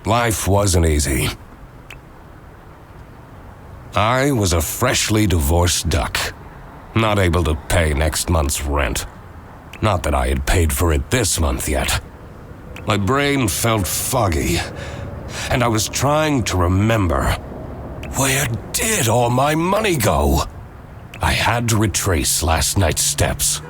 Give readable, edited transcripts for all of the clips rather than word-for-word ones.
Life wasn't easy. I was a freshly divorced duck, not able to pay next month's rent. Not that I had paid for it this month yet. My brain felt foggy, and I was trying to remember, where did all my money go? I had to retrace last night's steps.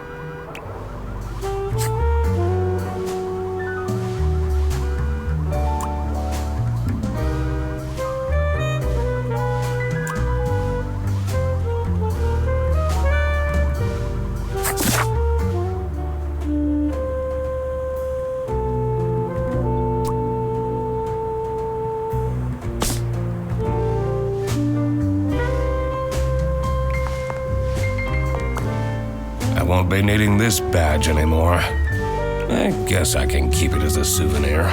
I won't be needing this badge anymore. I guess I can keep it as a souvenir.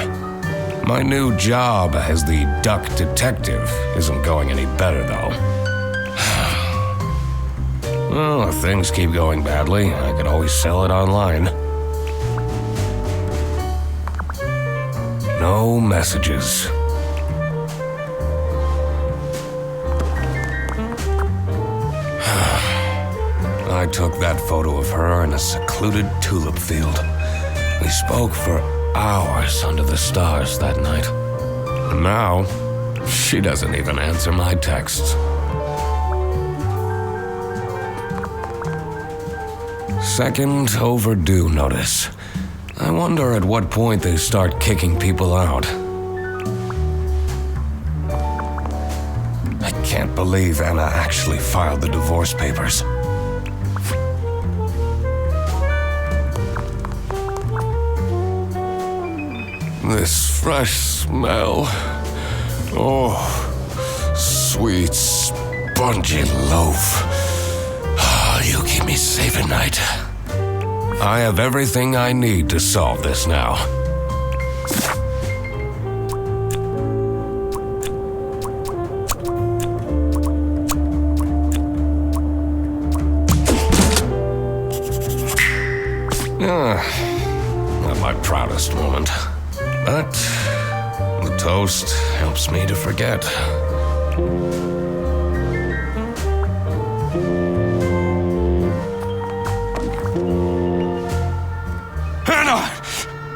My new job as the duck detective isn't going any better, though. Well, if things keep going badly, I could always sell it online. No messages. I took that photo of her in a secluded tulip field. We spoke for hours under the stars that night. And now, she doesn't even answer my texts. Second overdue notice. I wonder at what point they start kicking people out. I can't believe Anna actually filed the divorce papers. This fresh smell. Oh, sweet, spongy loaf. Oh, you keep me safe at night. I have everything I need to solve this now. Not my proudest moment. But the toast helps me to forget. Hannah!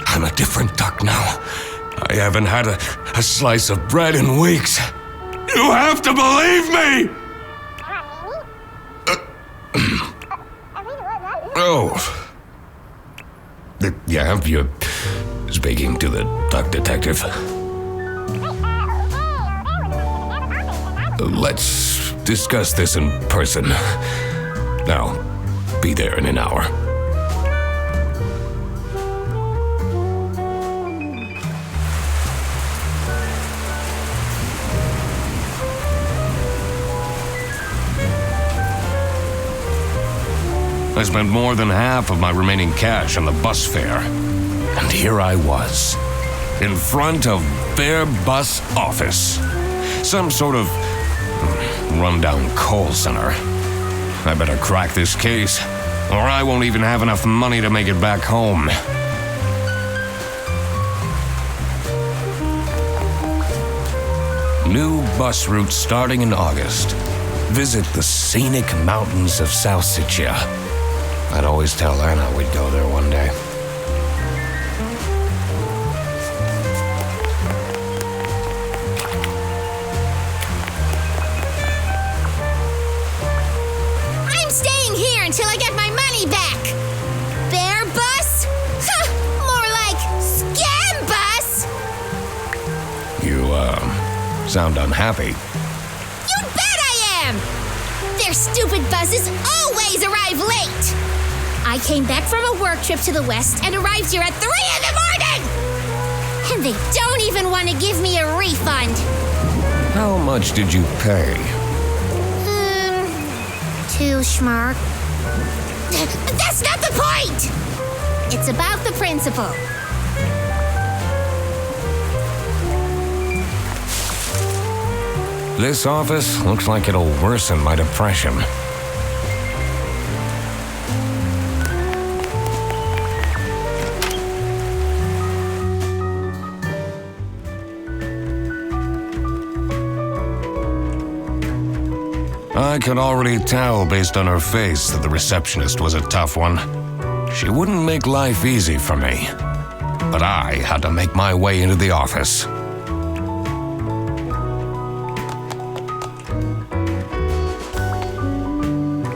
I'm a different duck now. I haven't had a slice of bread in weeks. You have to believe me! Oh. Yeah, you're speaking to the duck detective. Let's discuss this in person. I'll be there in an hour. I spent more than half of my remaining cash on the bus fare. And here I was, in front of their bus office. Some sort of rundown call center. I better crack this case, or I won't even have enough money to make it back home. New bus route starting in August. Visit the scenic mountains of South Sicily. I'd always tell Anna we'd go there one day. Until I get my money back. Bear bus? More like scam bus. You, sound unhappy. You bet I am! Their stupid buses always arrive late. I came back from a work trip to the west and arrived here at 3 in the morning! And they don't even want to give me a refund. How much did you pay? 2 schmark. That's not the point! It's about the principle. This office looks like it'll worsen my depression. I could already tell based on her face that the receptionist was a tough one. She wouldn't make life easy for me. But I had to make my way into the office.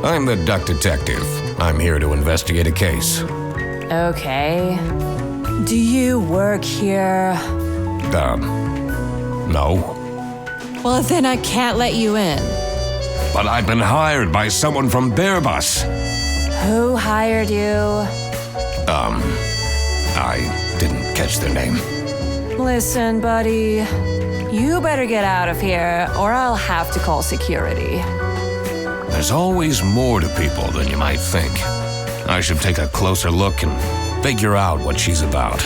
I'm the duck detective. I'm here to investigate a case. Okay. Do you work here? No. Well, then I can't let you in. But I've been hired by someone from their bus. Who hired you? I didn't catch their name. Listen, buddy. You better get out of here, or I'll have to call security. There's always more to people than you might think. I should take a closer look and figure out what she's about.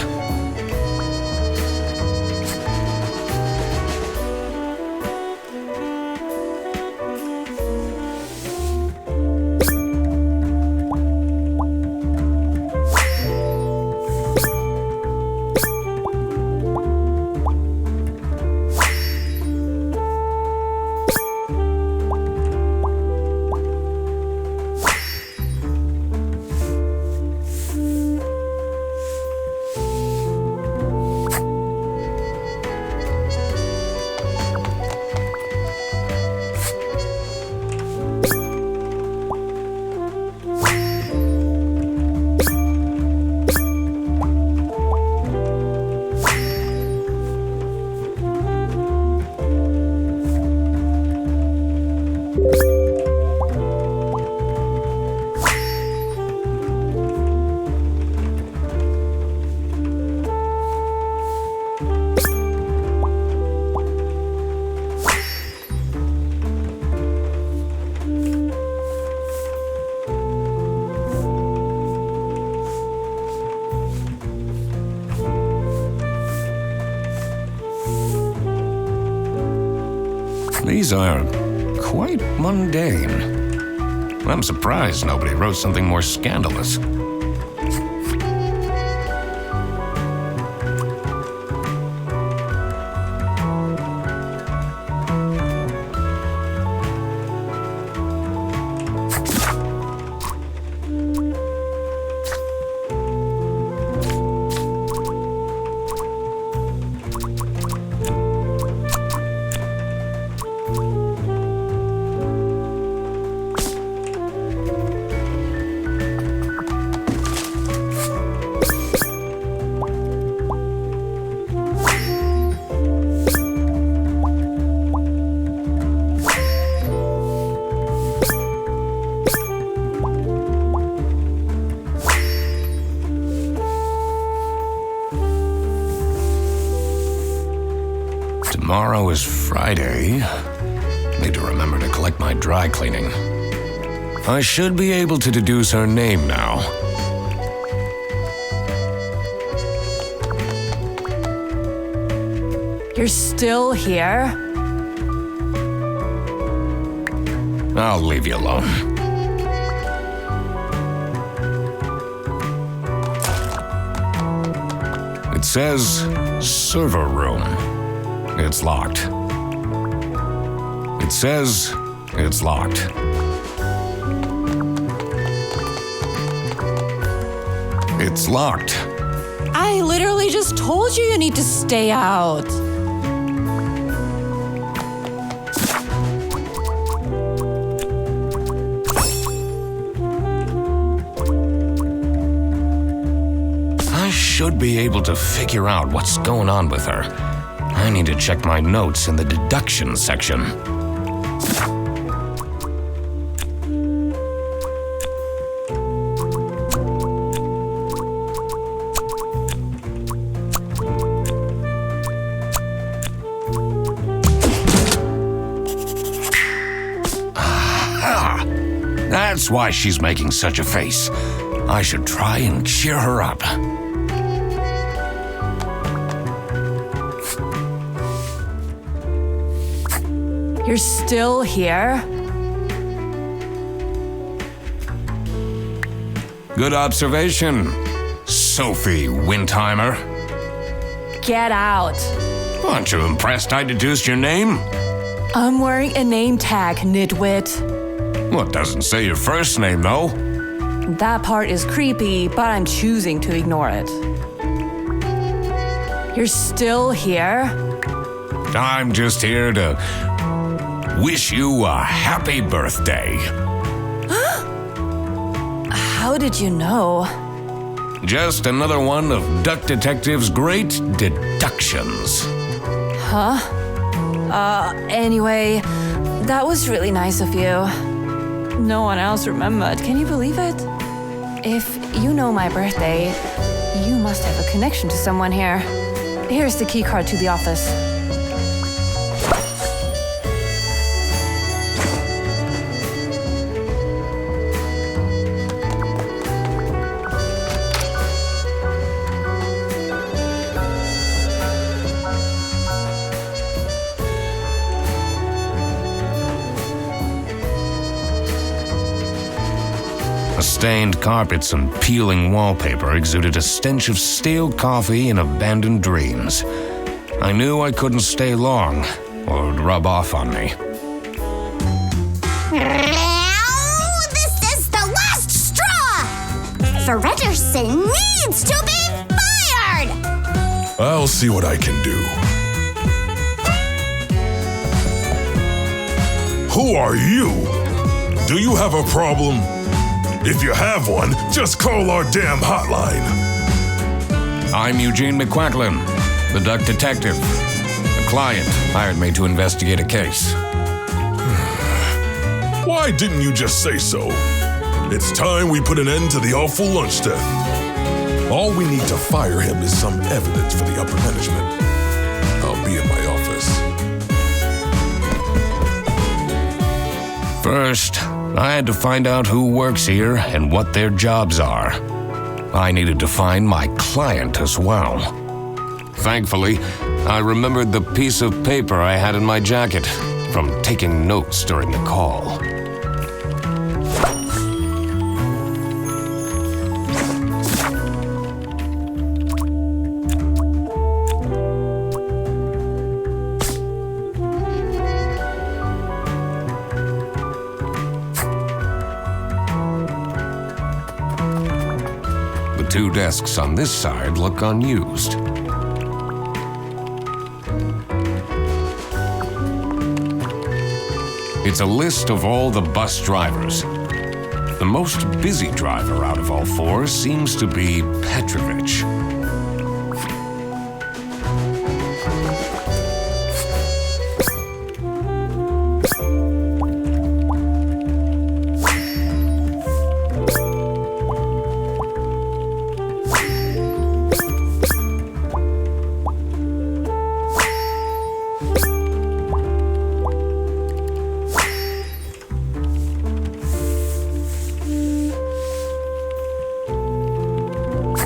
These are quite mundane. I'm surprised nobody wrote something more scandalous. Tomorrow is Friday. Need to remember to collect my dry cleaning. I should be able to deduce her name now. You're still here? I'll leave you alone. It says server room. It's locked. It says it's locked. It's locked. I literally just told you need to stay out. I should be able to figure out what's going on with her. I need to check my notes in the deduction section. Aha! That's why she's making such a face. I should try and cheer her up. You're still here? Good observation, Sophie Windheimer. Get out. Aren't you impressed I deduced your name? I'm wearing a name tag, nitwit. Well, it doesn't say your first name, though. That part is creepy, but I'm choosing to ignore it. You're still here? I'm just here to wish you a happy birthday. How did you know? Just another one of Duck Detective's great deductions. Anyway, that was really nice of you. No one else remembered. Can you believe it? If you know my birthday, you must have a connection to someone here. Here's the key card to the office. Stained carpets and peeling wallpaper exuded a stench of stale coffee and abandoned dreams. I knew I couldn't stay long, or it would rub off on me. Now, this is the last straw! Fredderson needs to be fired! I'll see what I can do. Who are you? Do you have a problem? If you have one, just call our damn hotline. I'm Eugene McQuacklin, the Duck Detective. A client hired me to investigate a case. Why didn't you just say so? It's time we put an end to the awful lunch death. All we need to fire him is some evidence for the upper management. I'll be in my office. First, I had to find out who works here and what their jobs are. I needed to find my client as well. Thankfully, I remembered the piece of paper I had in my jacket from taking notes during the call. The two desks on this side look unused. It's a list of all the bus drivers. The most busy driver out of all four seems to be Petrovich.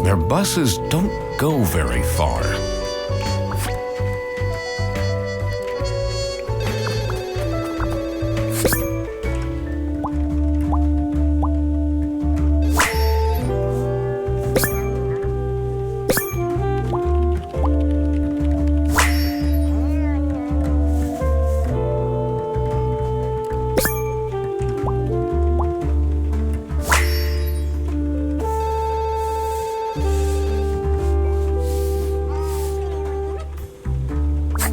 Their buses don't go very far.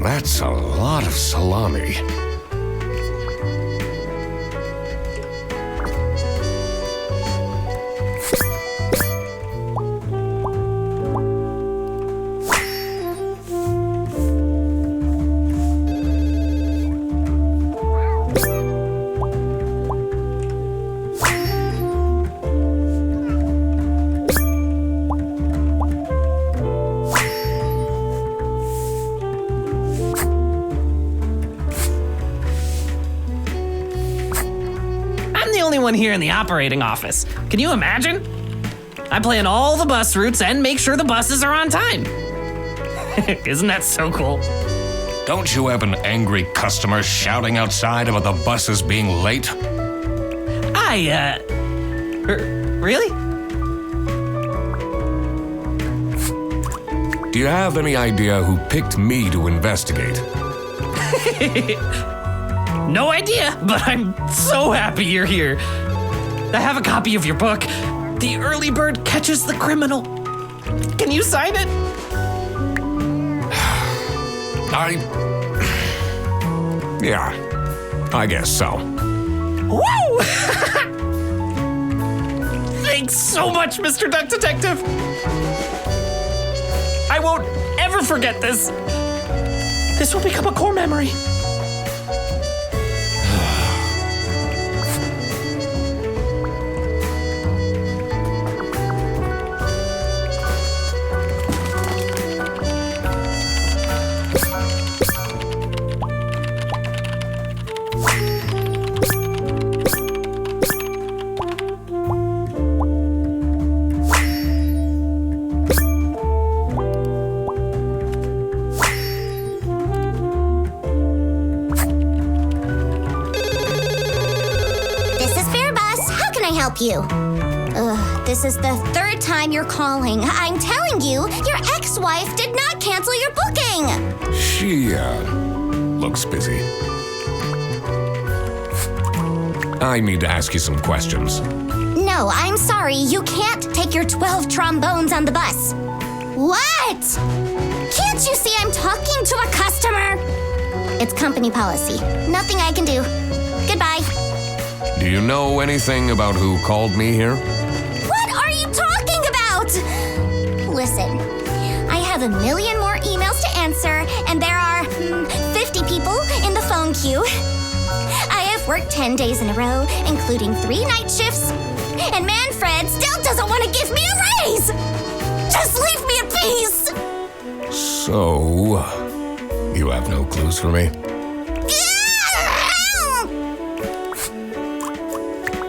That's a lot of salami. One here in the operating office. Can you imagine? I plan all the bus routes and make sure the buses are on time. Isn't that so cool? Don't you have an angry customer shouting outside about the buses being late? Really? Do you have any idea who picked me to investigate? No idea, but I'm so happy you're here. I have a copy of your book, The Early Bird Catches the Criminal. Can you sign it? Yeah, I guess so. Woo! Thanks so much, Mr. Duck Detective. I won't ever forget this. This will become a core memory. You. This is the third time you're calling. I'm telling you, your ex-wife did not cancel your booking. She, looks busy. I need to ask you some questions. No, I'm sorry. You can't take your 12 trombones on the bus. What? Can't you see I'm talking to a customer? It's company policy. Nothing I can do. Goodbye. Do you know anything about who called me here? What are you talking about? Listen, I have a million more emails to answer, and there are 50 people in the phone queue. I have worked 10 days in a row, including 3 night shifts, and Manfred still doesn't want to give me a raise! Just leave me in peace! So, you have no clues for me?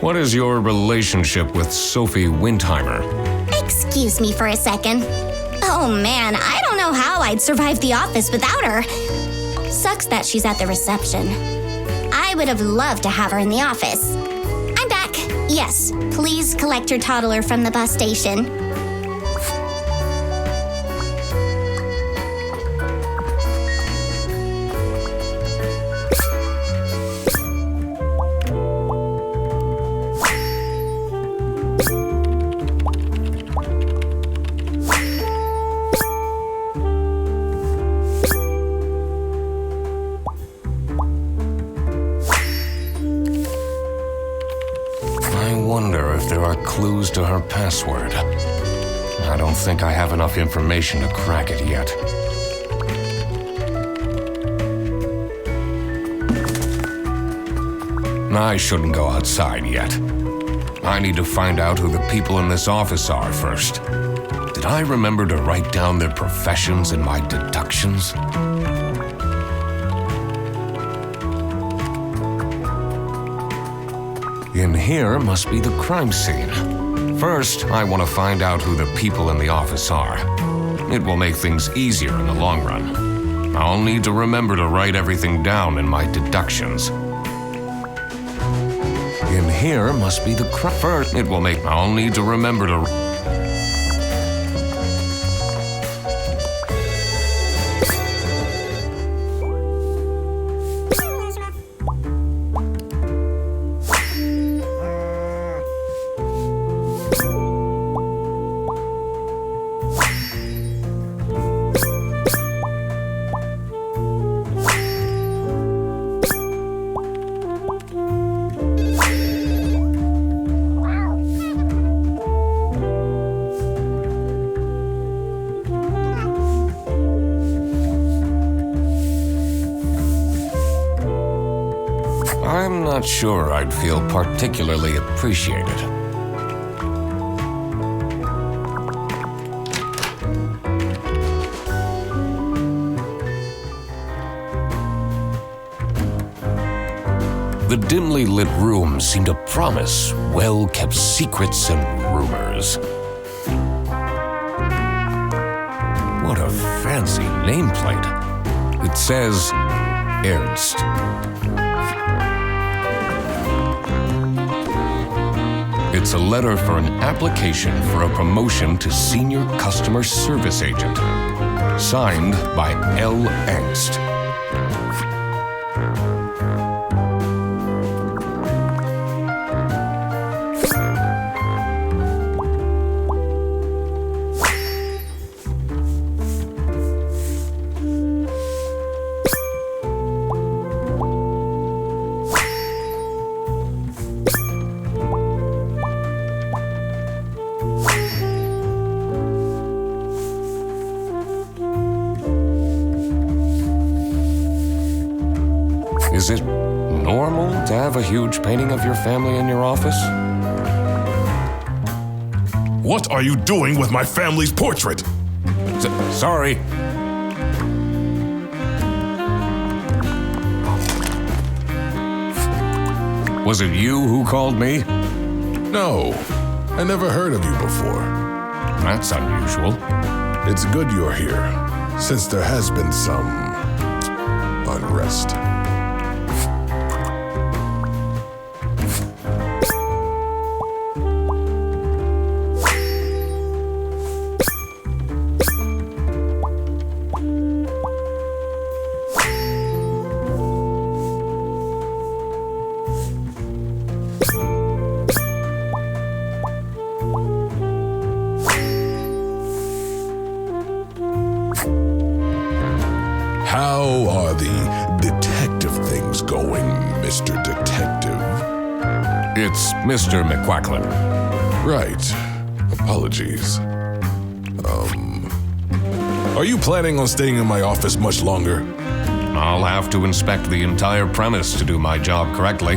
What is your relationship with Sophie Windheimer? Excuse me for a second. Oh man, I don't know how I'd survive the office without her. Sucks that she's at the reception. I would have loved to have her in the office. I'm back. Yes, please collect your toddler from the bus station. Clues to her password. I don't think I have enough information to crack it yet. I shouldn't go outside yet. I need to find out who the people in this office are first. Did I remember to write down their professions in my deductions? In here must be the crime scene. First, I want to find out who the people in the office are. It will make things easier in the long run. I'll need to remember to write everything down in my deductions. In here must be the crime. First, it will make. I'll need to remember to. I'm not sure I'd feel particularly appreciated. The dimly lit room seemed to promise well-kept secrets and rumors. What a fancy nameplate. It says Ernst. It's a letter for an application for a promotion to Senior Customer Service Agent. Signed by L. Ernst. Is it normal to have a huge painting of your family in your office? What are you doing with my family's portrait? Sorry. Was it you who called me? No, I never heard of you before. That's unusual. It's good you're here, since there has been some unrest. How are the detective things going, Mr. Detective? It's Mr. McQuacklin. Right. Apologies. Are you planning on staying in my office much longer? I'll have to inspect the entire premise to do my job correctly.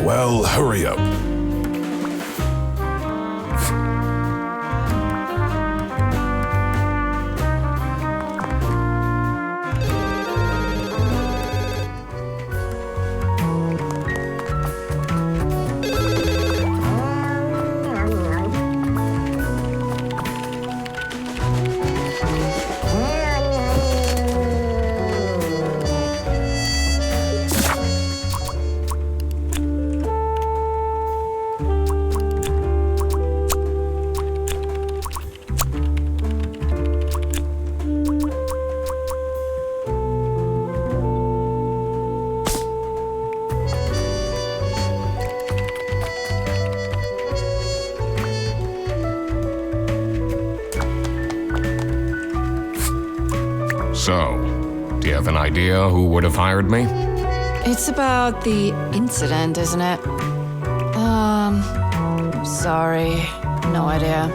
Well, hurry up. So, do you have an idea who would have hired me? It's about the incident, isn't it? Sorry. No idea.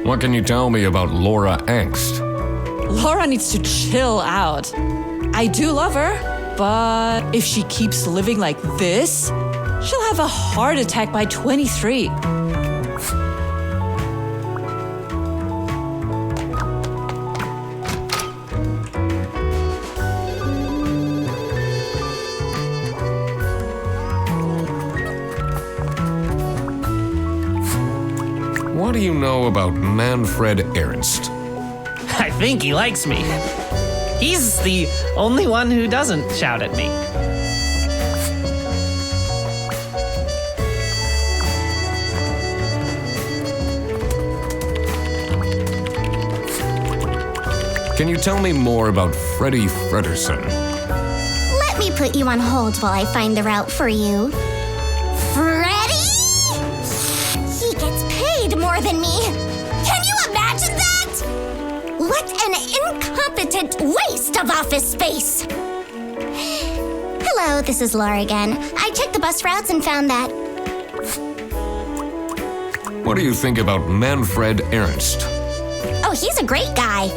What can you tell me about Laura Angst? Laura needs to chill out. I do love her, but if she keeps living like this, she'll have a heart attack by 23. What do you know about Manfred Ernst? I think he likes me. He's the only one who doesn't shout at me. Can you tell me more about Freddie Fredersen? Let me put you on hold while I find the route for you. Freddy? He gets paid more than me. Can you imagine that? What an incompetent waste of office space. Hello, this is Laura again. I checked the bus routes and found that. What do you think about Manfred Ernst? Oh, he's a great guy.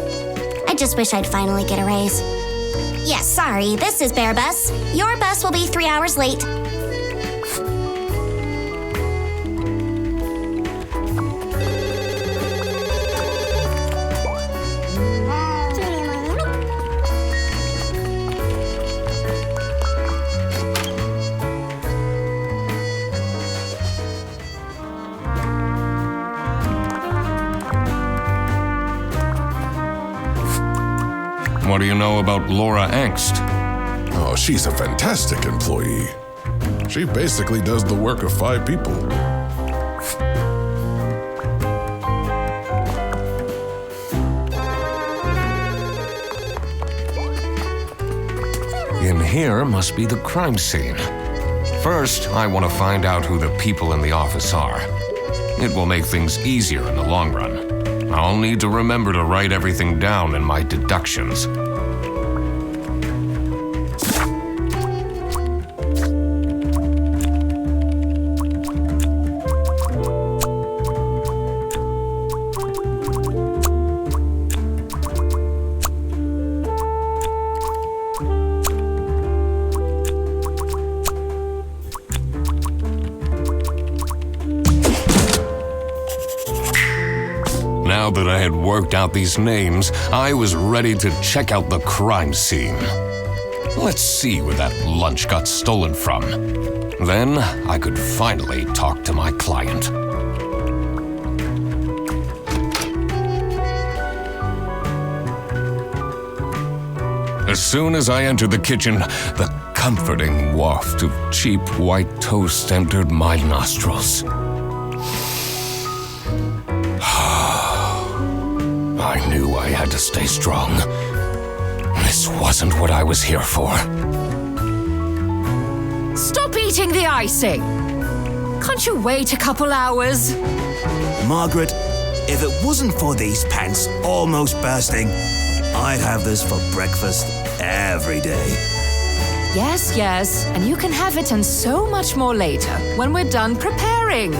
I just wish I'd finally get a raise. Yes, sorry, this is Bear Bus. Your bus will be 3 hours late. What do you know about Laura Angst? Oh, she's a fantastic employee. She basically does the work of 5 people. In here must be the crime scene. First, I want to find out who the people in the office are. It will make things easier in the long run. I'll need to remember to write everything down in my deductions. Now that I had worked out these names, I was ready to check out the crime scene. Let's see where that lunch got stolen from. Then I could finally talk to my client. As soon as I entered the kitchen, the comforting waft of cheap white toast entered my nostrils. I knew I had to stay strong. This wasn't what I was here for. Stop eating the icing! Can't you wait a couple hours? Margaret, if it wasn't for these pants almost bursting, I'd have this for breakfast every day. Yes, and you can have it and so much more later when we're done preparing.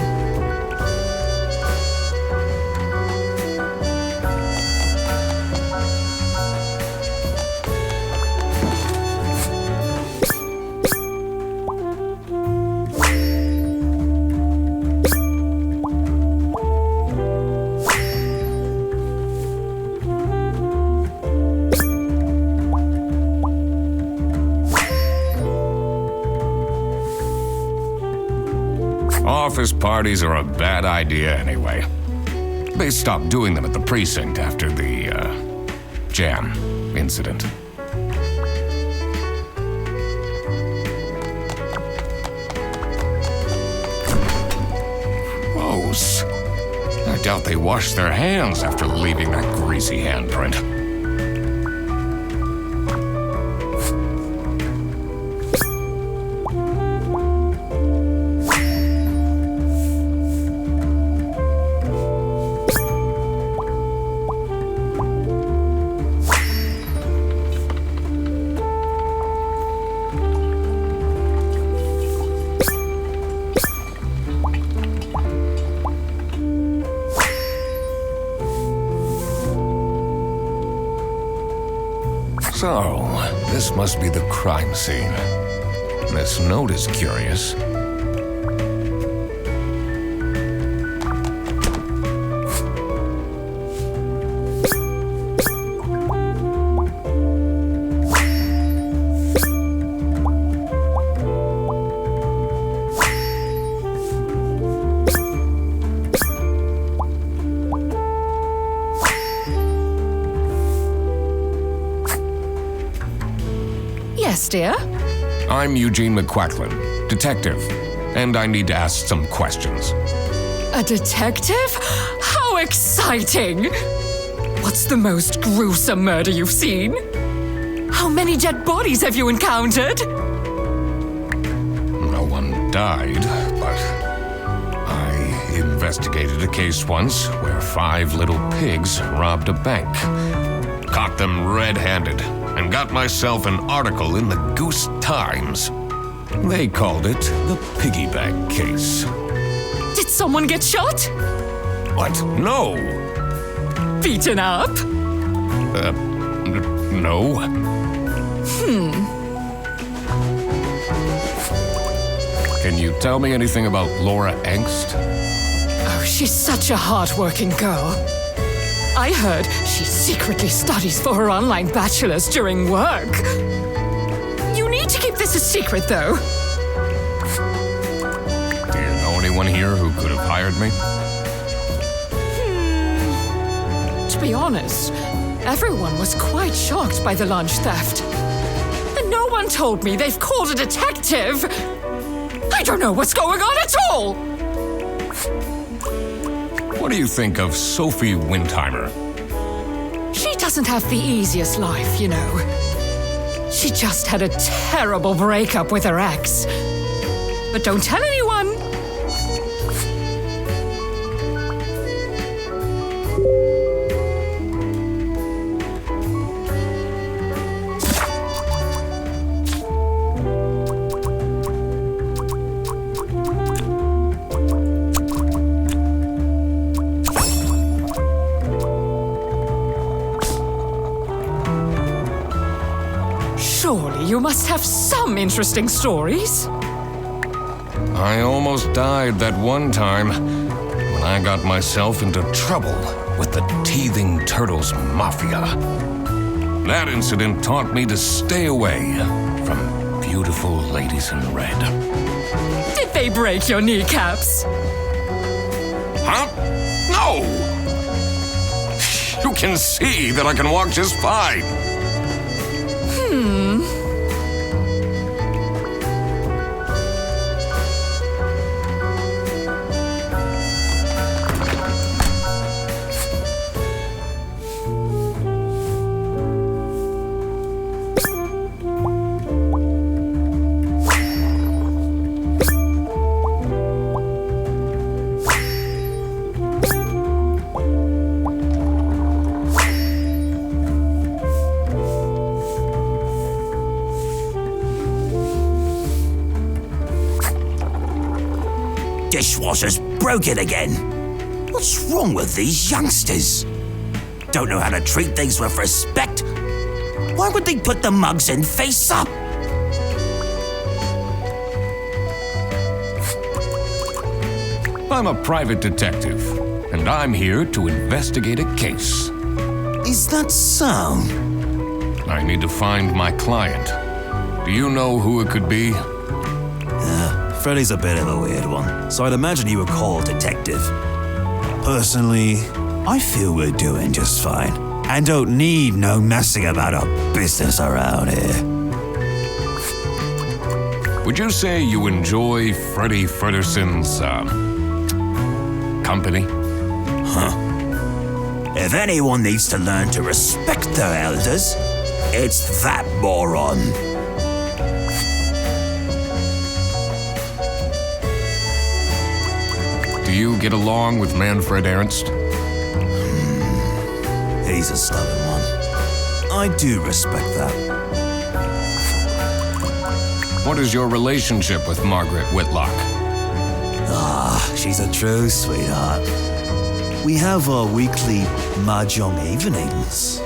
Office parties are a bad idea anyway. They stopped doing them at the precinct after the, jam incident. Gross. I doubt they washed their hands after leaving that greasy handprint. So, this must be the crime scene. This note is curious. Yes, dear? I'm Eugene McQuacklin, detective, and I need to ask some questions. A detective? How exciting! What's the most gruesome murder you've seen? How many dead bodies have you encountered? No one died, but I investigated a case once where 5 little pigs robbed a bank. Caught them red-handed and got myself an article in the Goose Times. They called it the piggy bank case. Did someone get shot? What? No! Beaten up? No. Can you tell me anything about Laura Angst? Oh, she's such a hard-working girl. I heard she secretly studies for her online bachelor's during work. You need to keep this a secret, though. Do you know anyone here who could have hired me? To be honest, Everyone was quite shocked by the lunch theft. And no one told me they've called a detective. I don't know what's going on at all! What do you think of Sophie Windheimer? She doesn't have the easiest life, you know. She just had a terrible breakup with her ex. But don't tell anyone! Surely you must have some interesting stories. I almost died that one time when I got myself into trouble with the Teething Turtles Mafia. That incident taught me to stay away from beautiful ladies in red. Did they break your kneecaps? Huh? No! You can see that I can walk just fine. Dishwasher's broken again. What's wrong with these youngsters? Don't know how to treat things with respect? Why would they put the mugs in face up? I'm a private detective, and I'm here to investigate a case. Is that so? I need to find my client. Do you know who it could be? Freddy's a bit of a weird one, so I'd imagine you would call a detective. Personally, I feel we're doing just fine, and don't need no messing about our business around here. Would you say you enjoy Freddy Fredderson's, company? If anyone needs to learn to respect their elders, it's that moron. Do you get along with Manfred Ernst? He's a stubborn one. I do respect that. What is your relationship with Margaret Whitlock? She's a true sweetheart. We have our weekly mahjong evenings.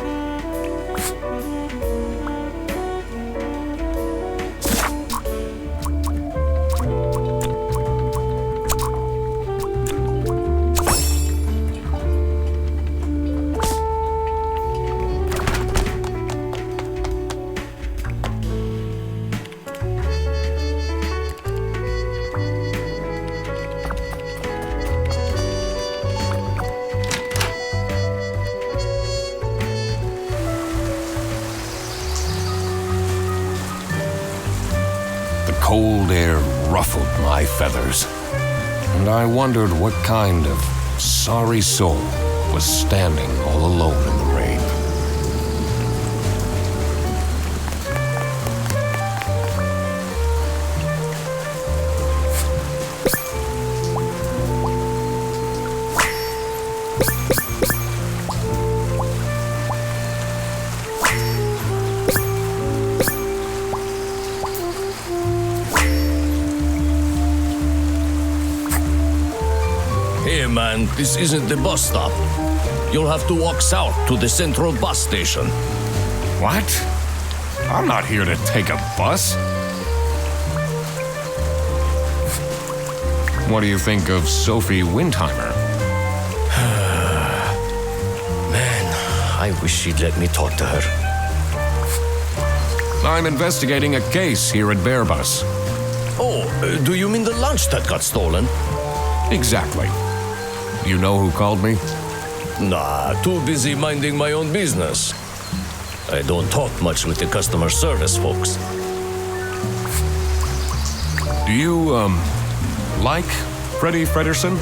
Cold air ruffled my feathers, and I wondered what kind of sorry soul was standing all alone in the rain. Hey man, this isn't the bus stop. You'll have to walk south to the central bus station. What? I'm not here to take a bus. What do you think of Sophie Windheimer? Man, I wish she'd let me talk to her. I'm investigating a case here at Bearbus. Oh, do you mean the lunch that got stolen? Exactly. You know who called me? Nah, too busy minding my own business. I don't talk much with the customer service folks. Do you, like Freddie Frederson?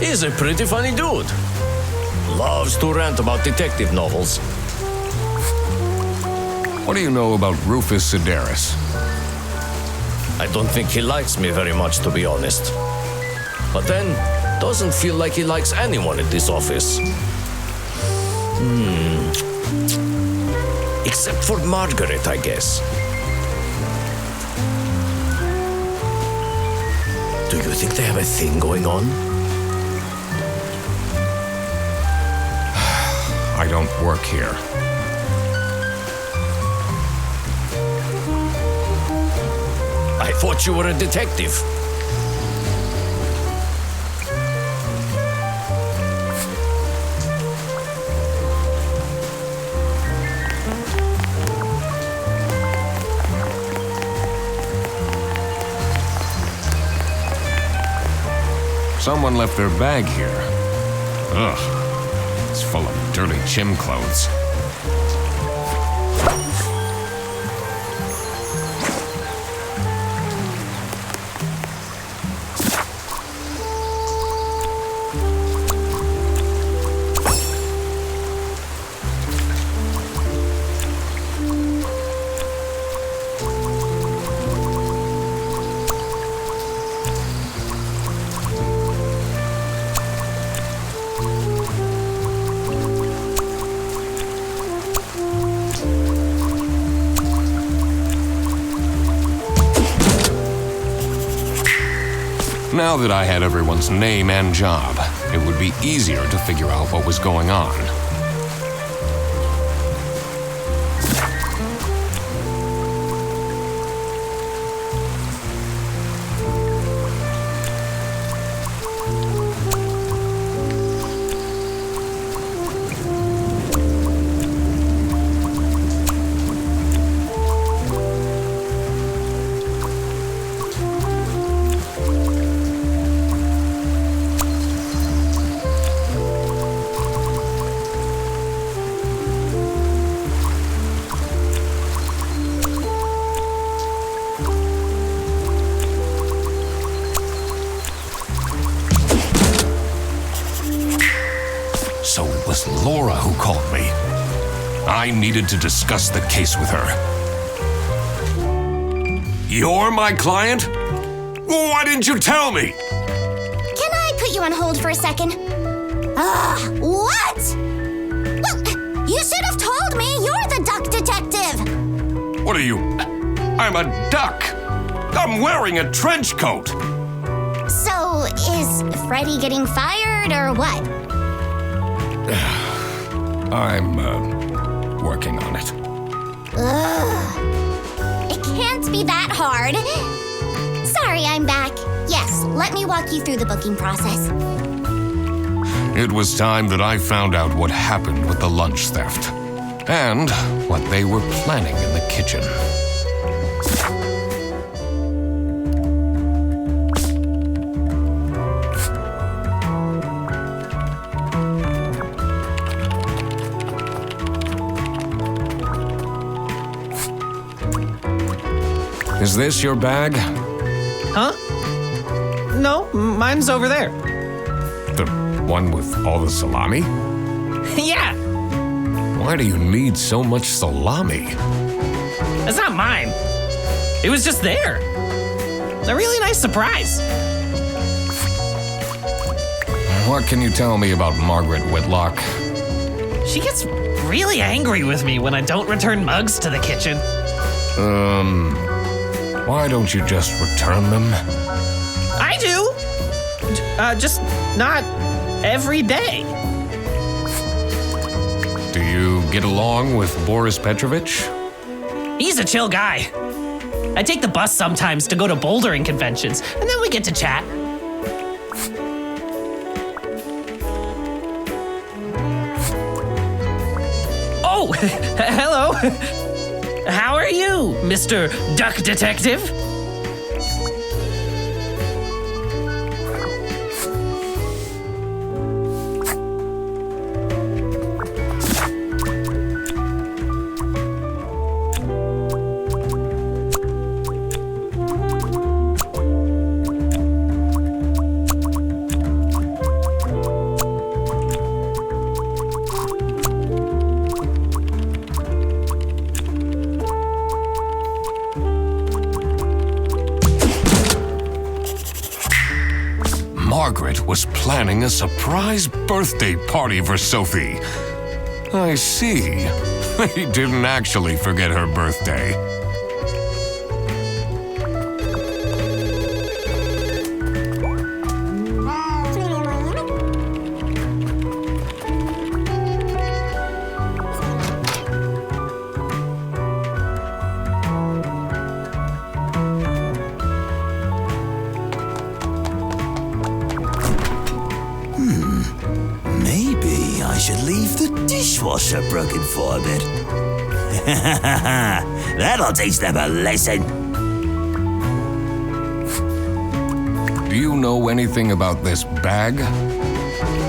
He's a pretty funny dude. Loves to rant about detective novels. What do you know about Rufus Sedaris? I don't think he likes me very much, to be honest. But then, doesn't feel like he likes anyone at this office. Except for Margaret, I guess. Do you think they have a thing going on? I don't work here. I thought you were a detective. Someone left their bag here. Ugh. It's full of dirty gym clothes. Now that I had everyone's name and job, it would be easier to figure out what was going on. So it was Laura who called me. I needed to discuss the case with her. You're my client? Why didn't you tell me? Can I put you on hold for a second? What? Well, you should have told me you're the duck detective. What are you? I'm a duck. I'm wearing a trench coat. So, is Freddie getting fired or what? I'm, working on it. It can't be that hard. Sorry, I'm back. Yes, let me walk you through the booking process. It was time that I found out what happened with the lunch theft and what they were planning in the kitchen. Is this your bag? Huh? No, mine's over there. The one with all the salami? Yeah, Why do you need so much salami? that's not mine. It was just there. A really nice surprise. What can you tell me about Margaret Whitlock? She gets really angry with me when I don't return mugs to the kitchen. Why don't you just return them? I do. Just not every day. Do you get along with Boris Petrovich? He's a chill guy. I take the bus sometimes to go to bouldering conventions, and then we get to chat. Oh, hello. How are you, Mr. Duck Detective? Margaret was planning a surprise birthday party for Sophie. I see. He didn't actually forget her birthday. Maybe I should leave the dishwasher broken for a bit. That'll teach them a lesson. Do you know anything about this bag?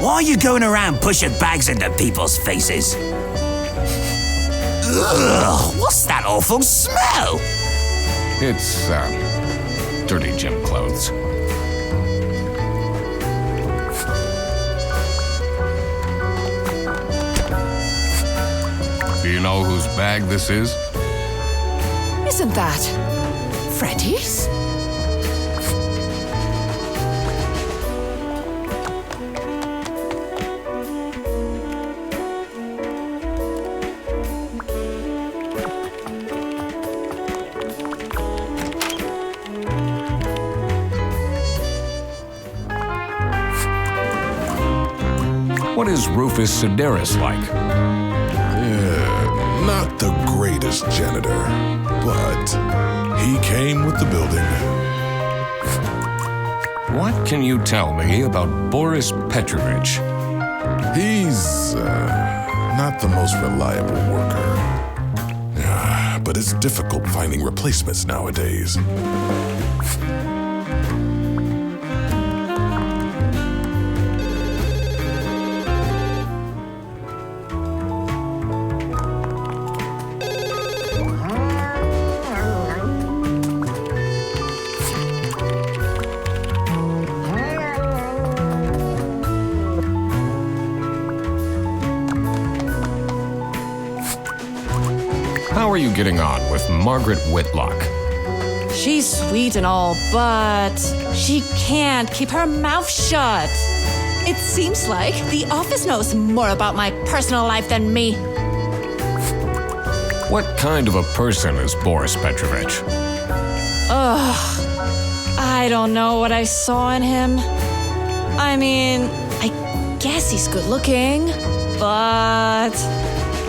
Why are you going around pushing bags into people's faces? Ugh, what's that awful smell? It's, dirty gym clothes. Do you know whose bag this is? Isn't that Freddy's? What is Rufus Sedaris like? Not the greatest janitor, but he came with the building. What can you tell me about Boris Petrovich? He's not the most reliable worker. But it's difficult finding replacements nowadays. How are you getting on with Margaret Whitlock? She's sweet and all, but she can't keep her mouth shut. It seems like the office knows more about my personal life than me. What kind of a person is Boris Petrovich? I don't know what I saw in him. I mean, I guess he's good looking, but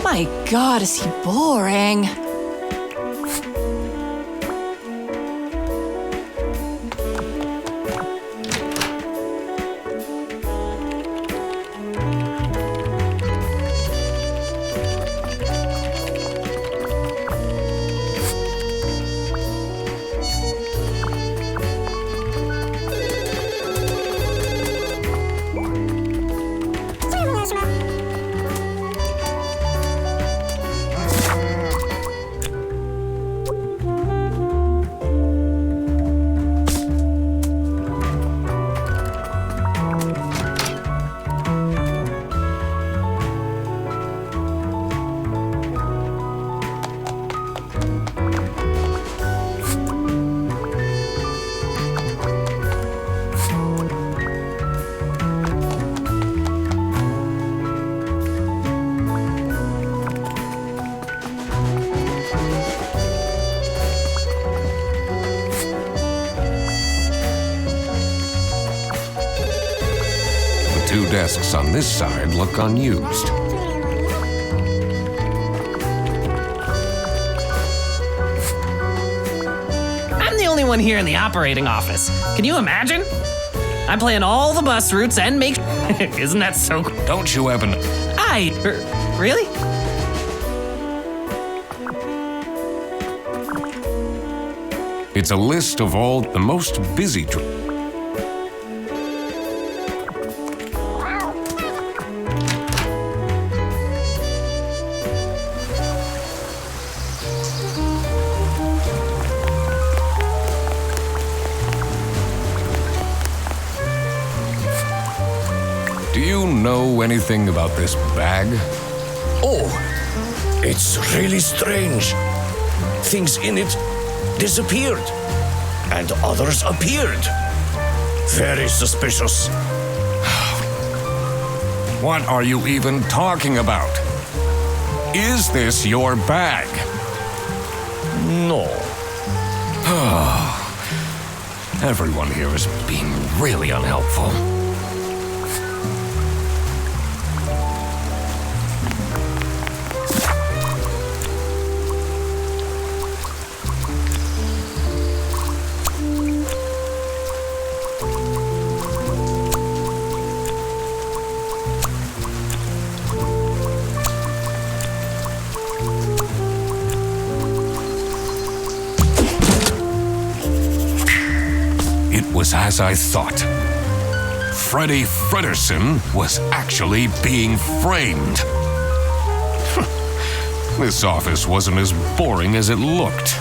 my God, is he boring. Two desks on this side look unused. I'm the only one here in the operating office. Can you imagine? I plan all the bus routes and make... Isn't that so cool? Don't you ever... Really? It's a list of all the most busy... Do you know anything about this bag? Oh, it's really strange. Things in it disappeared, and others appeared. Very suspicious. What are you even talking about? Is this your bag? No. Everyone here is being really unhelpful. It was as I thought. Freddy Fredderson was actually being framed. This office wasn't as boring as it looked.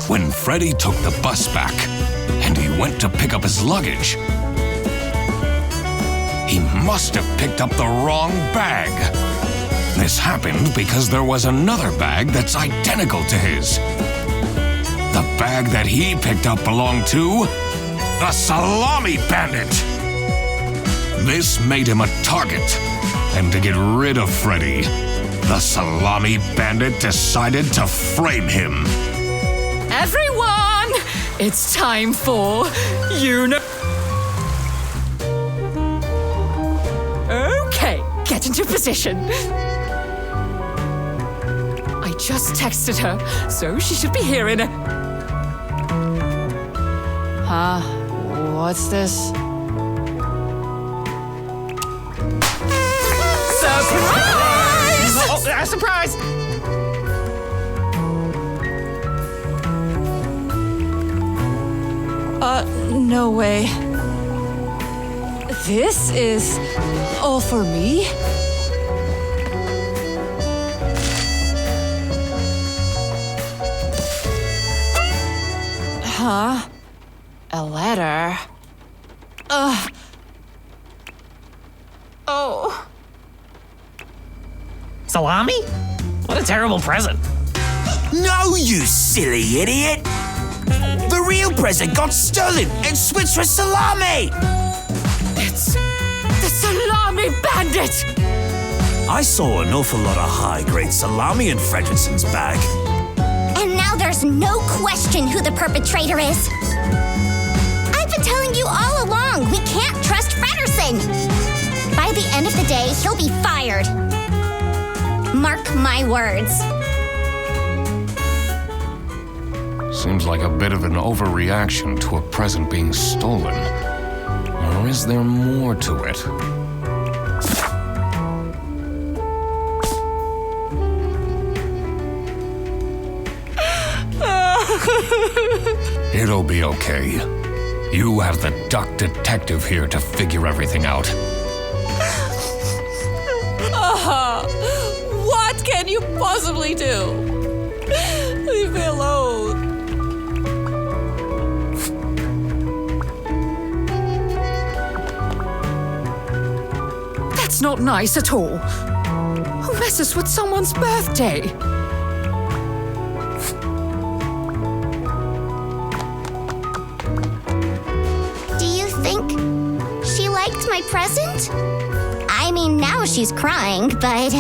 When Freddy took the bus back and he went to pick up his luggage, he must have picked up the wrong bag. This happened because there was another bag that's identical to his. The bag that he picked up belonged to the Salami Bandit. This made him a target, and to get rid of Freddy, the Salami Bandit decided to frame him. Everyone, it's time for Okay, get into position. I just texted her, so she should be here in a... Huh? What's this? Surprise! Oh, surprise! No way. This is all for me? Huh? A letter? Oh. Salami? What a terrible present. No, you silly idiot! The real present got stolen and switched for salami! It's the Salami Bandit! I saw an awful lot of high-grade salami in Fredrickson's bag. And now there's no question who the perpetrator is. I've been telling you all along, we can't trust Fredderson. By the end of the day, he'll be fired. Mark my words. Seems like a bit of an overreaction to a present being stolen. Or is there more to it? It'll be okay. You have the duck detective here to figure everything out. What can you possibly do? Leave me alone. That's not nice at all. Who messes with someone's birthday? Do you think she liked my present? I mean, now she's crying, but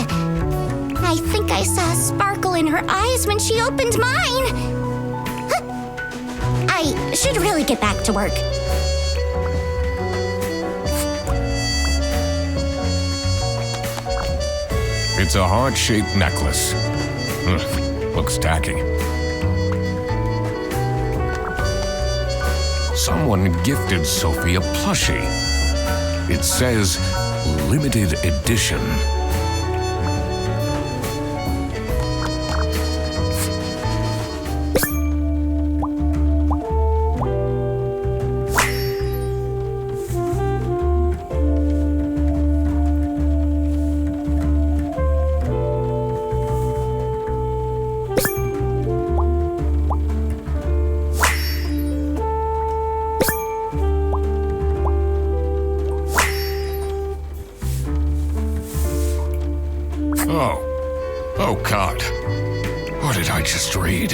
I think I saw a sparkle in her eyes when she opened mine. Huh. I should really get back to work. It's a heart-shaped necklace. Looks tacky. Someone gifted Sophie a plushie. It says limited edition. Oh God. What did I just read?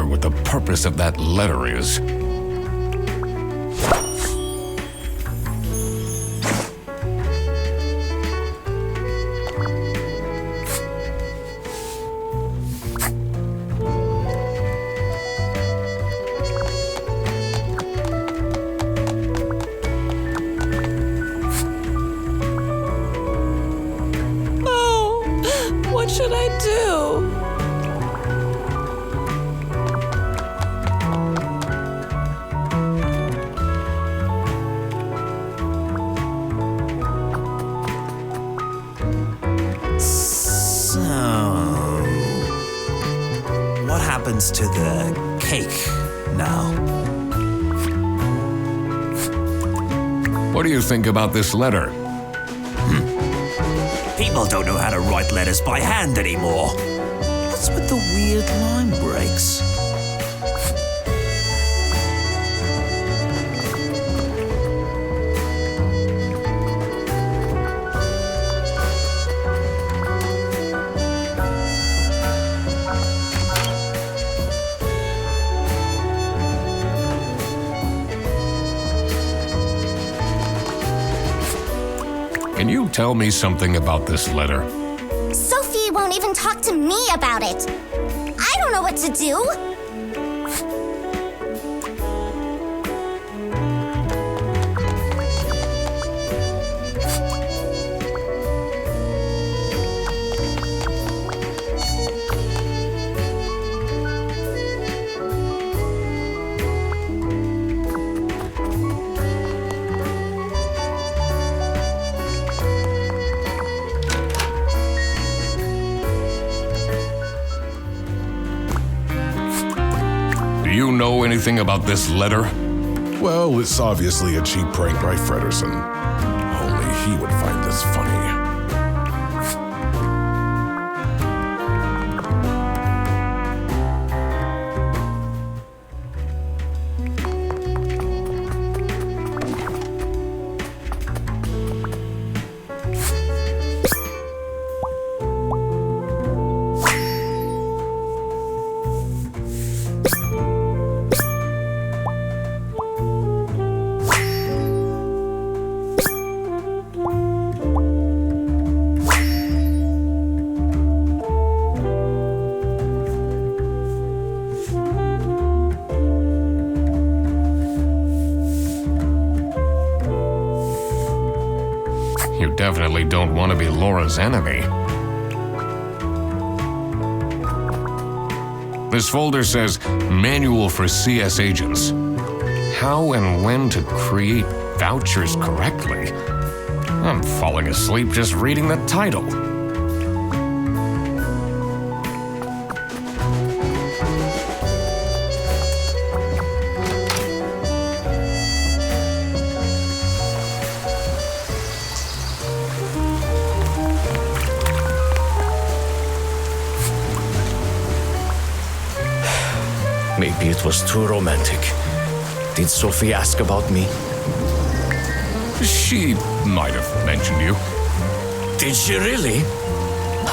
what the purpose of that letter is. What should I do? So, what happens to the cake now? What do you think about this letter? People don't know how to write letters by hand anymore. What's with the weird line breaks? Can you tell me something about this letter? Sophie won't even talk to me about it. I don't know what to do. Do you know anything about this letter? Well, it's obviously a cheap prank by Frederson. Only he would find this funny. You definitely don't want to be Laura's enemy. This folder says Manual for CS Agents. How and when to create vouchers correctly. I'm falling asleep just reading the title. Maybe it was too romantic. Did Sophie ask about me? She might have mentioned you. Did she really?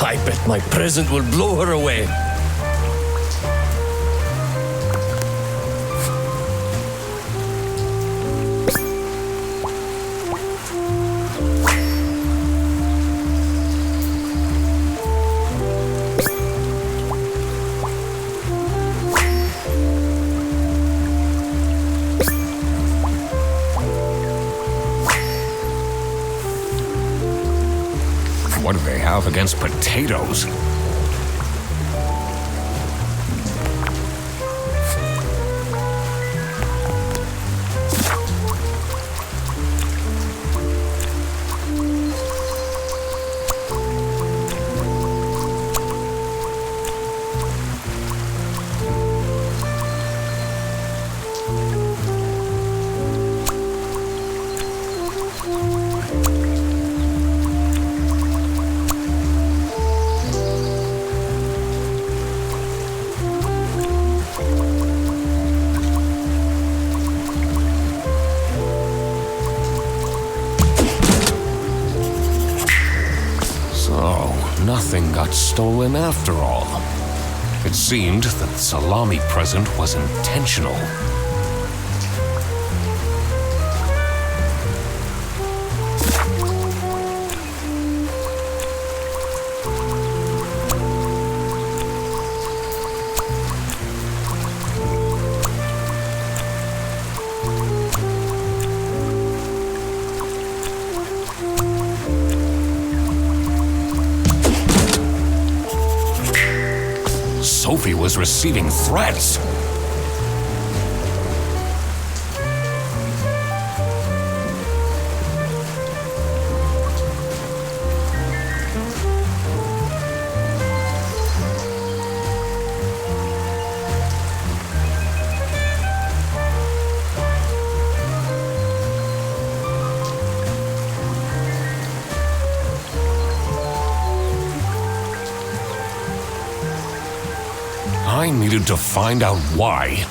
I bet my present will blow her away. What do they have against potatoes? Nothing got stolen after all. It It seemed that the salami present was intentional. Sophie was receiving threats. I needed to find out why.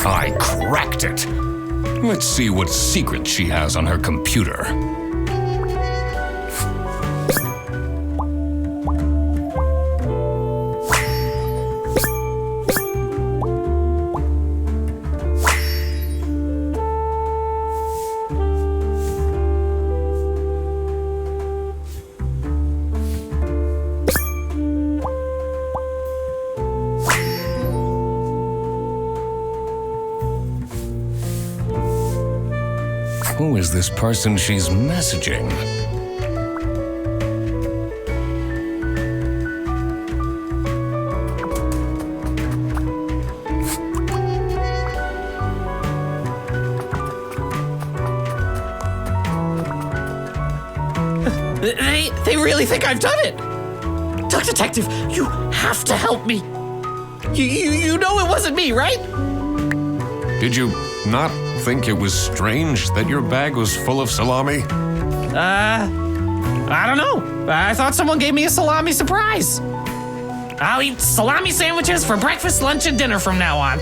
I cracked it. Let's see what secret she has on her computer. Who is this person she's messaging? They really think I've done it! Duck Detective, you have to help me! You know it wasn't me, right? Did you not think it was strange that your bag was full of salami? I don't know. I thought someone gave me a salami surprise. I'll eat salami sandwiches for breakfast, lunch, and dinner from now on.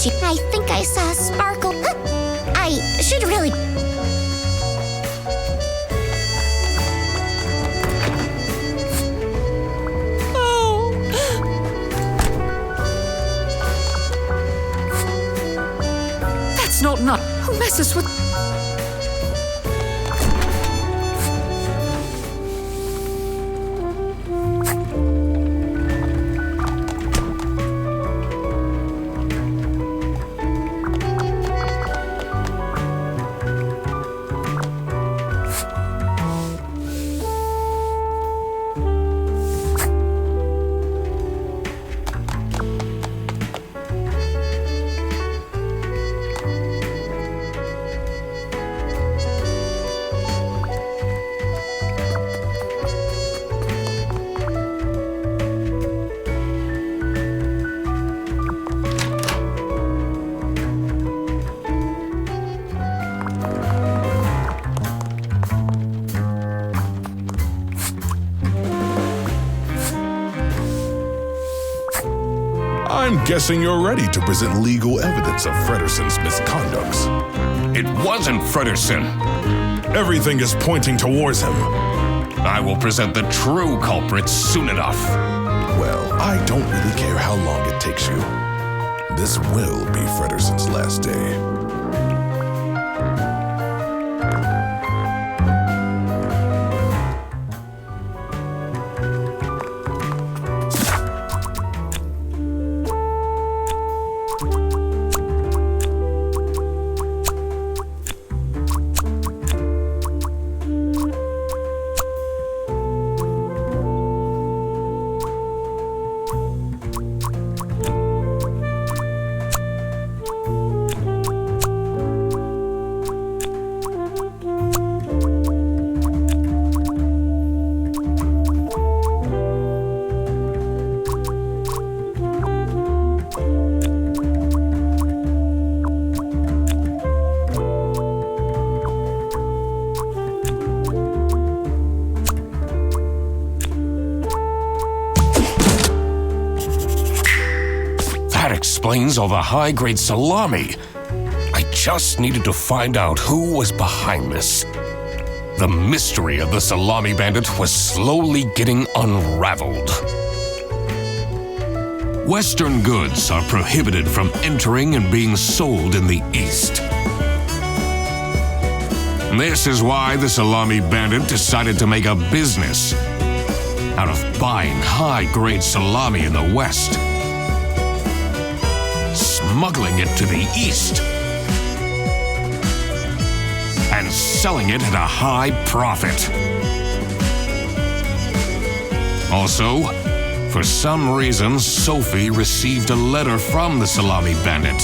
you. I think I saw a sparkle. I should really... That's not who messes with... I'm guessing you're ready to present legal evidence of Frederson's misconducts. It wasn't Frederson. Everything is pointing towards him. I will present the true culprits soon enough. Well, I don't really care how long it takes you. This will be Frederson's last day. That explains all the high-grade salami. I just needed to find out who was behind this. The mystery of the salami bandit was slowly getting unraveled. Western goods are prohibited from entering and being sold in the East. This is why the salami bandit decided to make a business out of buying high-grade salami in the West, smuggling it to the East, and selling it at a high profit. Also, for some reason, Sophie received a letter from the salami bandit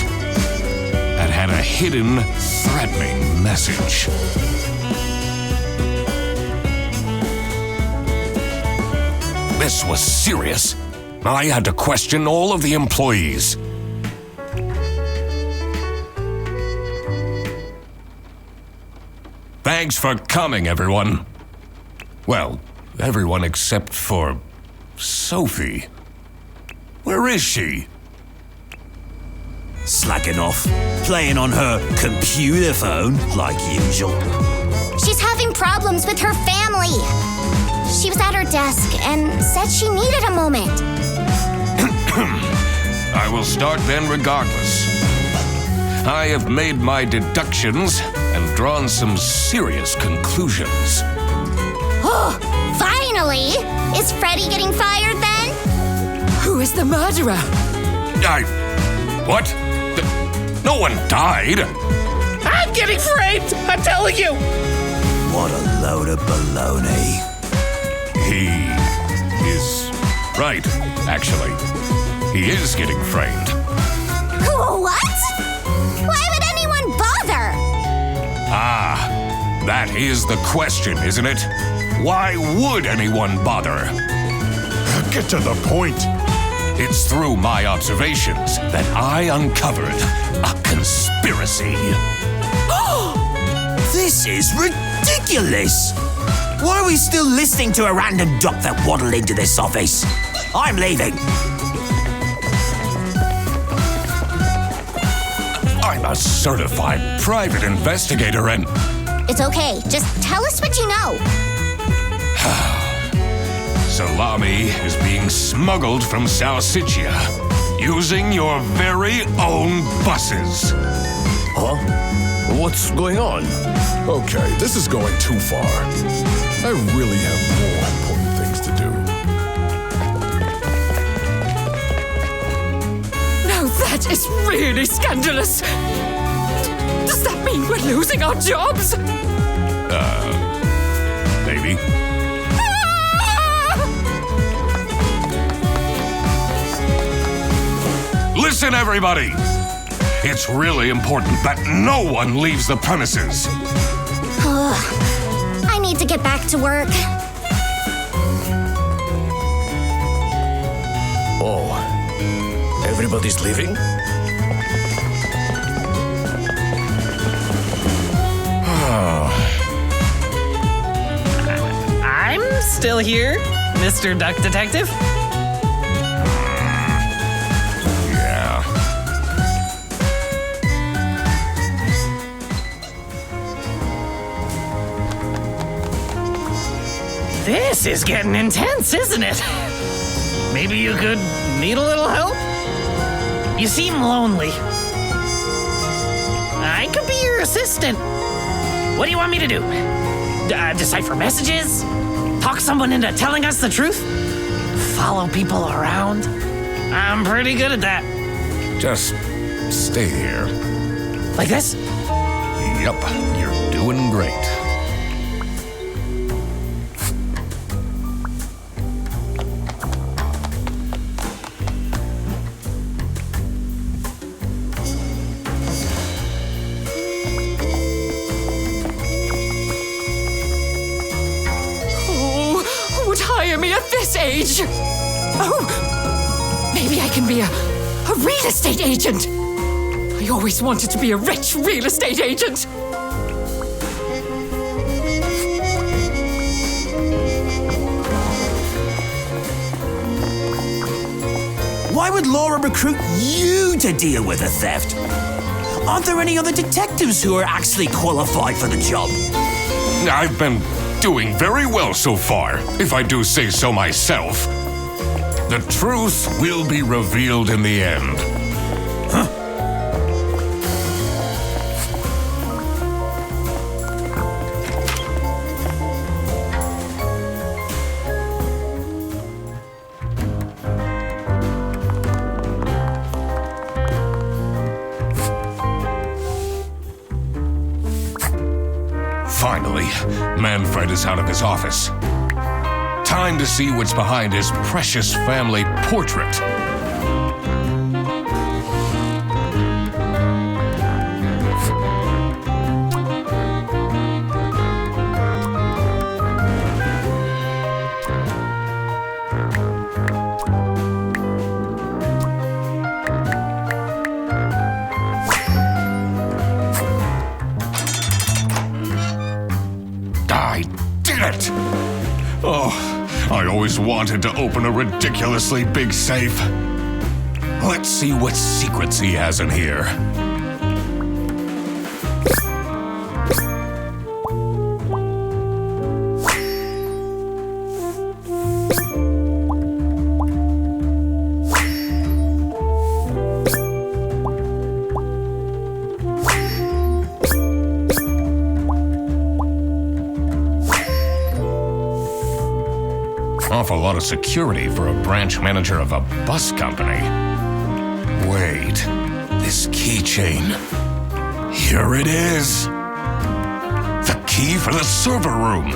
that had a hidden, threatening message. This was serious. I had to question all of the employees. Thanks for coming, everyone. Well, everyone except for Sophie. Where is she? Slacking off, playing on her computer phone like usual. She's having problems with her family. She was at her desk and said she needed a moment. I will start then regardless. I have made my deductions and drawn some serious conclusions. Oh, finally! Is Freddy getting fired then? Who is the murderer? What? No one died. I'm getting framed! I'm telling you! What a load of baloney. He is right, actually. He is getting framed. What? Why would anyone bother? Ah, that is the question, isn't it? Why would anyone bother? Get to the point. It's through my observations that I uncovered a conspiracy. This is ridiculous! Why are we still listening to a random doc that waddled into this office? I'm leaving. I'm a certified private investigator and... It's okay. Just tell us what you know. Salami is being smuggled from Salsiccia using your very own buses. Huh? What's going on? Okay, this is going too far. I really have more important things to do. Now that is really scandalous. Does that mean we're losing our jobs? Maybe. Listen, everybody! It's really important that no one leaves the premises. I need to get back to work. Oh, everybody's leaving? I'm still here, Mr. Duck Detective. Yeah. This is getting intense, isn't it? Maybe you could need a little help? You seem lonely. I could be your assistant. What do you want me to do? Decipher messages? Talk someone into telling us the truth? Follow people around? I'm pretty good at that. Just stay here. Like this? Yup, you're doing great. Who would hire me at this age? Oh, maybe I can be a real estate agent. I always wanted to be a rich real estate agent. Why would Laura recruit you to deal with a theft? Aren't there any other detectives who are actually qualified for the job? I've been doing very well so far, if I do say so myself. The truth will be revealed in the end. Finally, Manfred is out of his office. Time to see what's behind his precious family portrait. I did it! Oh, I always wanted to open a ridiculously big safe. Let's see what secrets he has in here. Awful lot of security for a branch manager of a bus company. Wait, this keychain. Here it is. The key for the server room.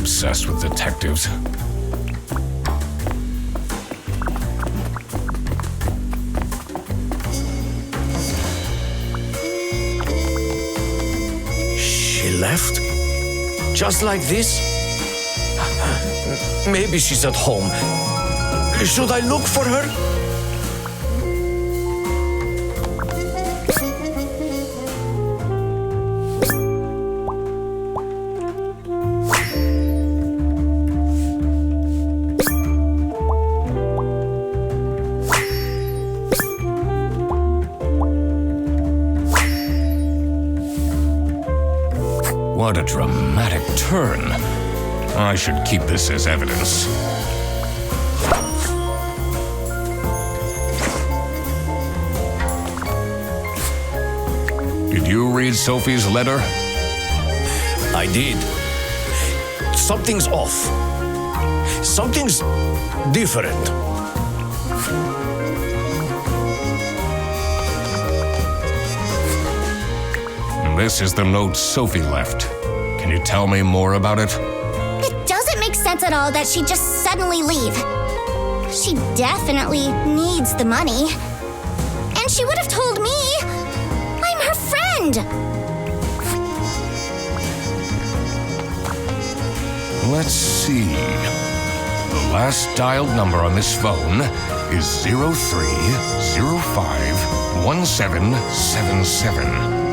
obsessed with detectives. She left? Just like this? Maybe she's at home. Should I look for her? What a dramatic turn. I should keep this as evidence. Did you read Sophie's letter? I did. Something's off. Something's different. This is the note Sophie left. Can you tell me more about it? It doesn't make sense at all that she'd just suddenly leave. She definitely needs the money. And she would have told me. I'm her friend. Let's see. The last dialed number on this phone is 03051777.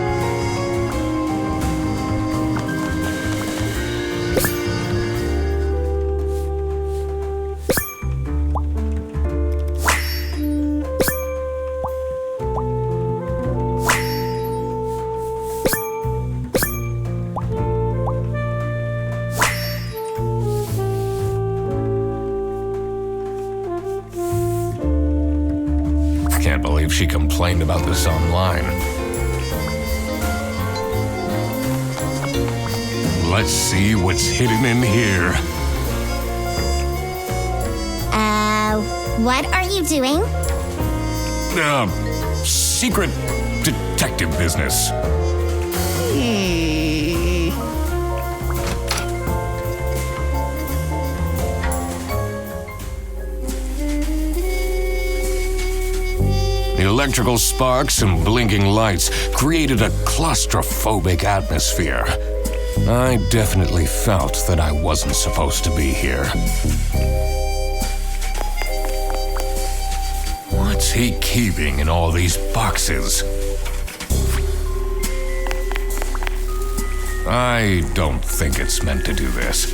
Can't believe she complained about this online. Let's see what's hidden in here. What are you doing? Secret detective business. The electrical sparks and blinking lights created a claustrophobic atmosphere. I definitely felt that I wasn't supposed to be here. What's he keeping in all these boxes? I don't think it's meant to do this.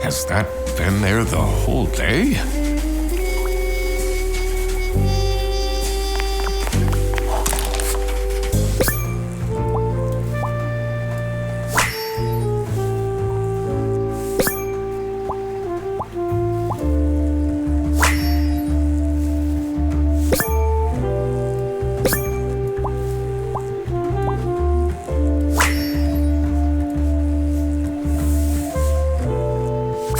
Has that been there the whole day?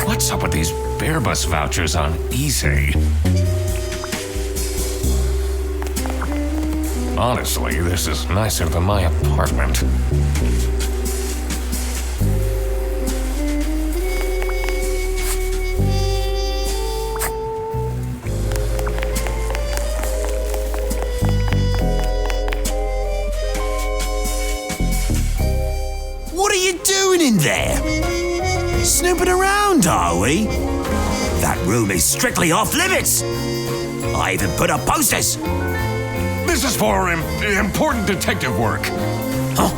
What's up with these Airbus vouchers on eBay? Honestly, this is nicer than my apartment. What are you doing in there? Snooping around, are we? That room is strictly off limits. I even put up posters. This is for important detective work. Huh?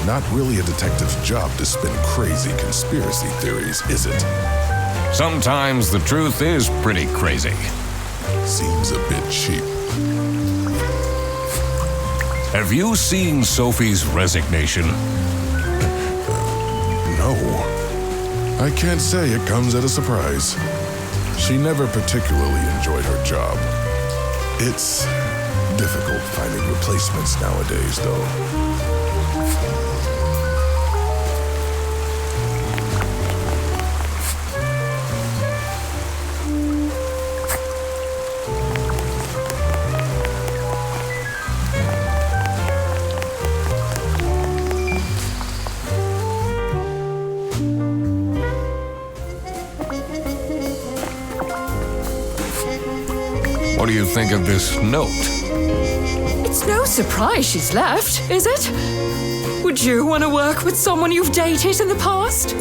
not really a detective's job to spin crazy conspiracy theories, is it? Sometimes the truth is pretty crazy. Seems a bit cheap. Have you seen Sophie's resignation? No. I can't say it comes at a surprise. She never particularly enjoyed her job. It's difficult finding replacements nowadays, though. What do you think of this note? It's no surprise she's left, is it? Would you want to work with someone you've dated in the past?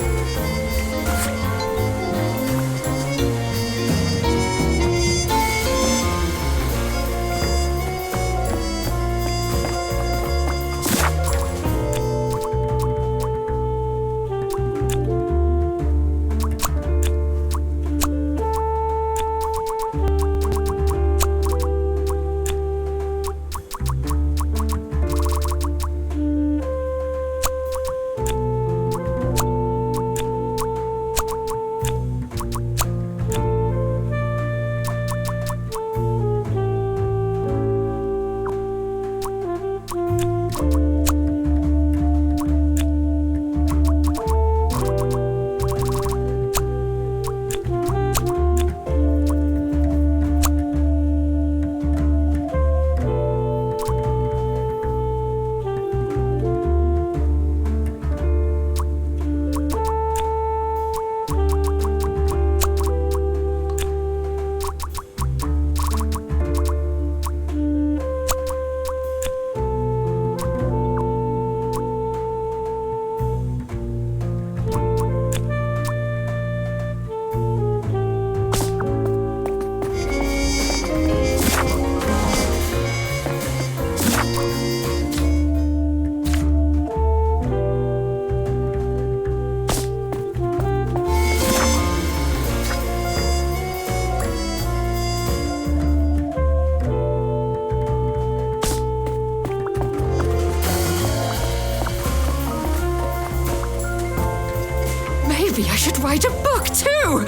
Maybe I should write a book too!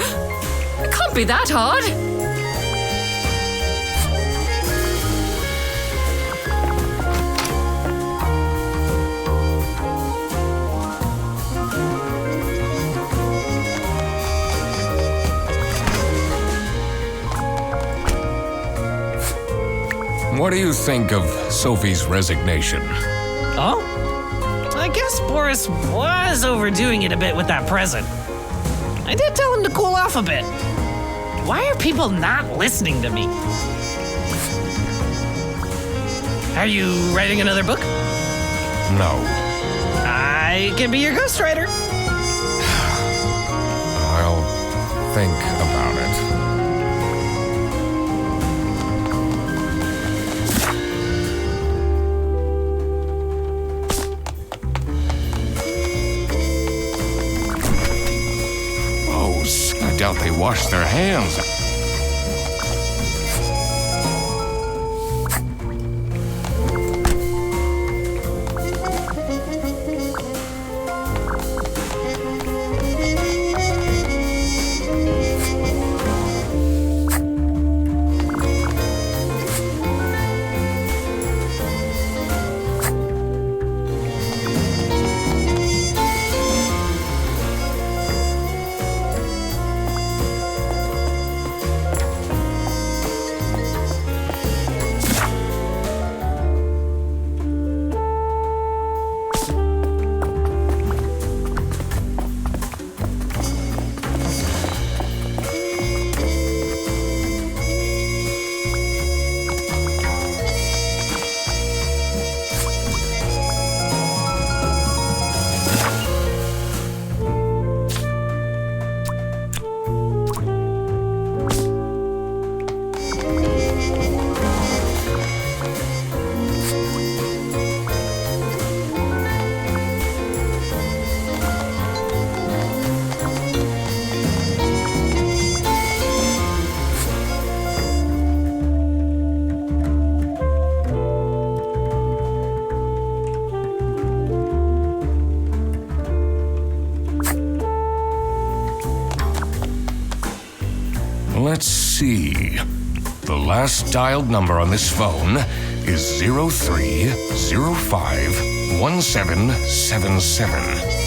It can't be that hard! What do you think of Sophie's resignation? Oh? I guess Boris was overdoing it a bit with that present. I did tell him to cool off a bit. Why are people not listening to me? Are you writing another book? No. I can be your ghostwriter. I'll think about it. I doubt they wash their hands. Let's see. The last dialed number on this phone is 03051777.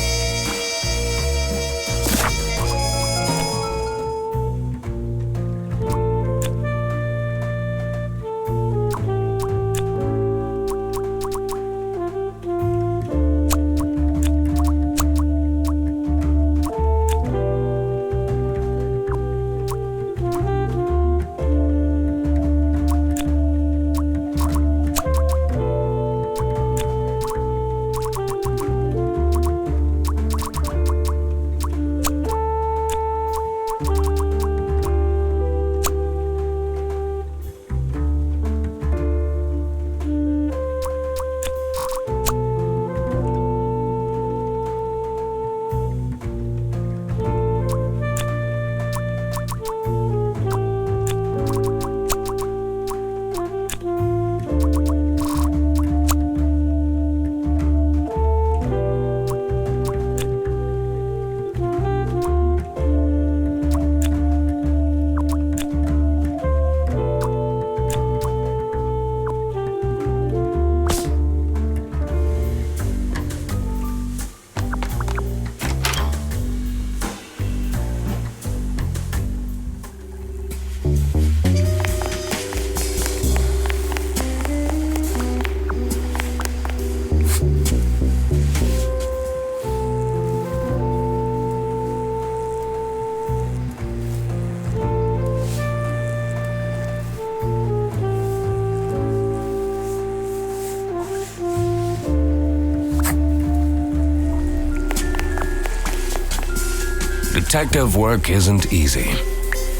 Detective work isn't easy.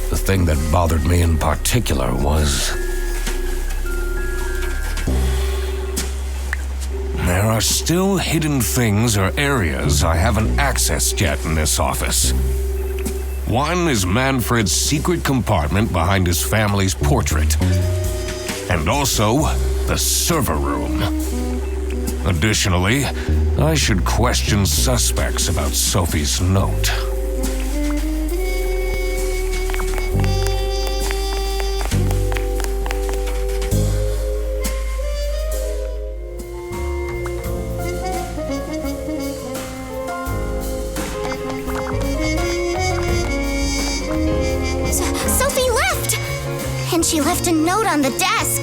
The thing that bothered me in particular was... there are still hidden things or areas I haven't accessed yet in this office. One is Manfred's secret compartment behind his family's portrait. And also, the server room. Additionally, I should question suspects about Sophie's note. Sophie left! And she left a note on the desk.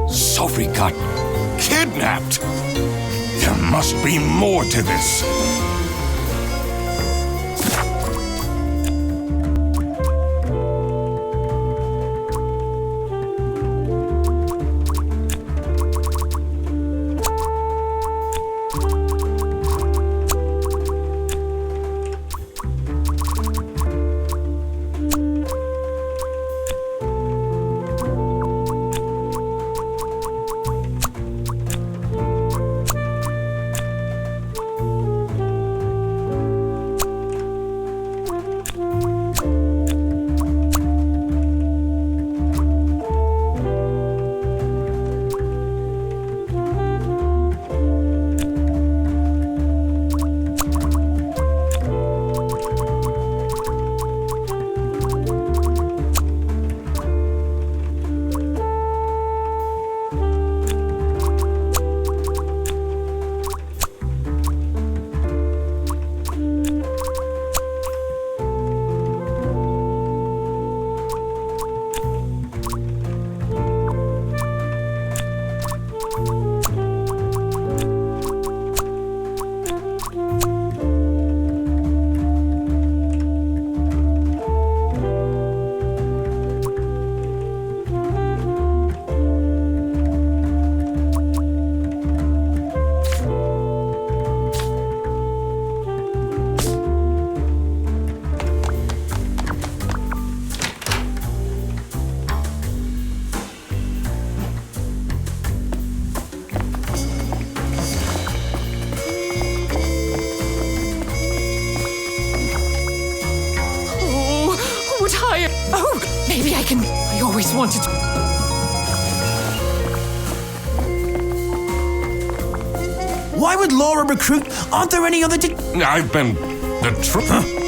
Sophie got kidnapped. There must be more to this. fire. Oh, maybe I can. I always wanted to. Why would Laura recruit? Aren't there any other I've been the truth.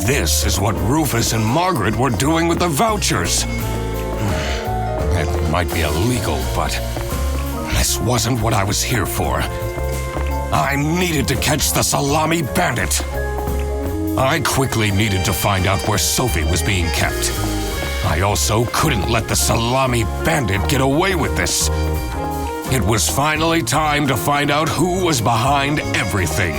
This is what Rufus and Margaret were doing with the vouchers. It might be illegal, but this wasn't what I was here for. I needed to catch the Salami Bandit. I quickly needed to find out where Sophie was being kept. I also couldn't let the Salami Bandit get away with this. It was finally time to find out who was behind everything.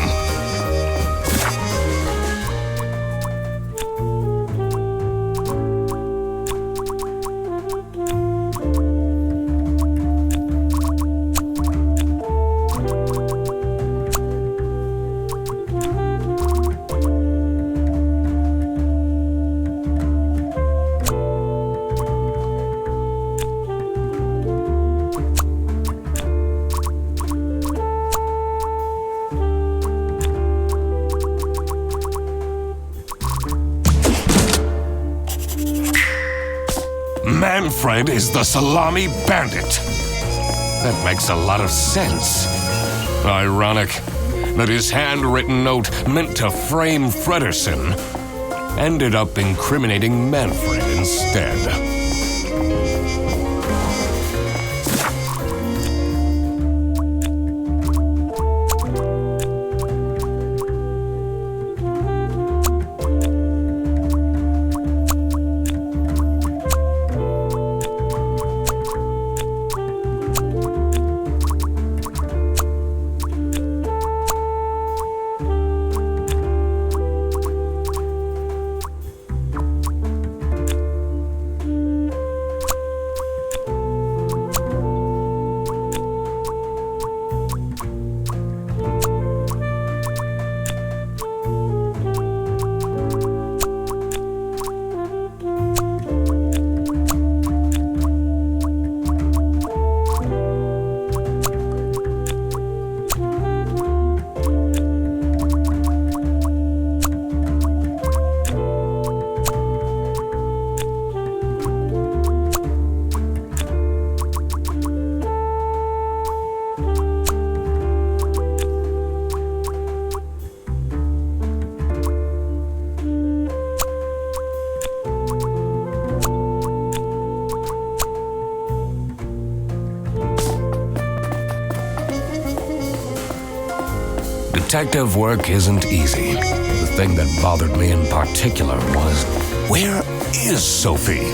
Manfred is the Salami Bandit. That makes a lot of sense. Ironic that his handwritten note meant to frame Fredersen ended up incriminating Manfred instead. Detective work isn't easy. The thing that bothered me in particular was, where is Sophie?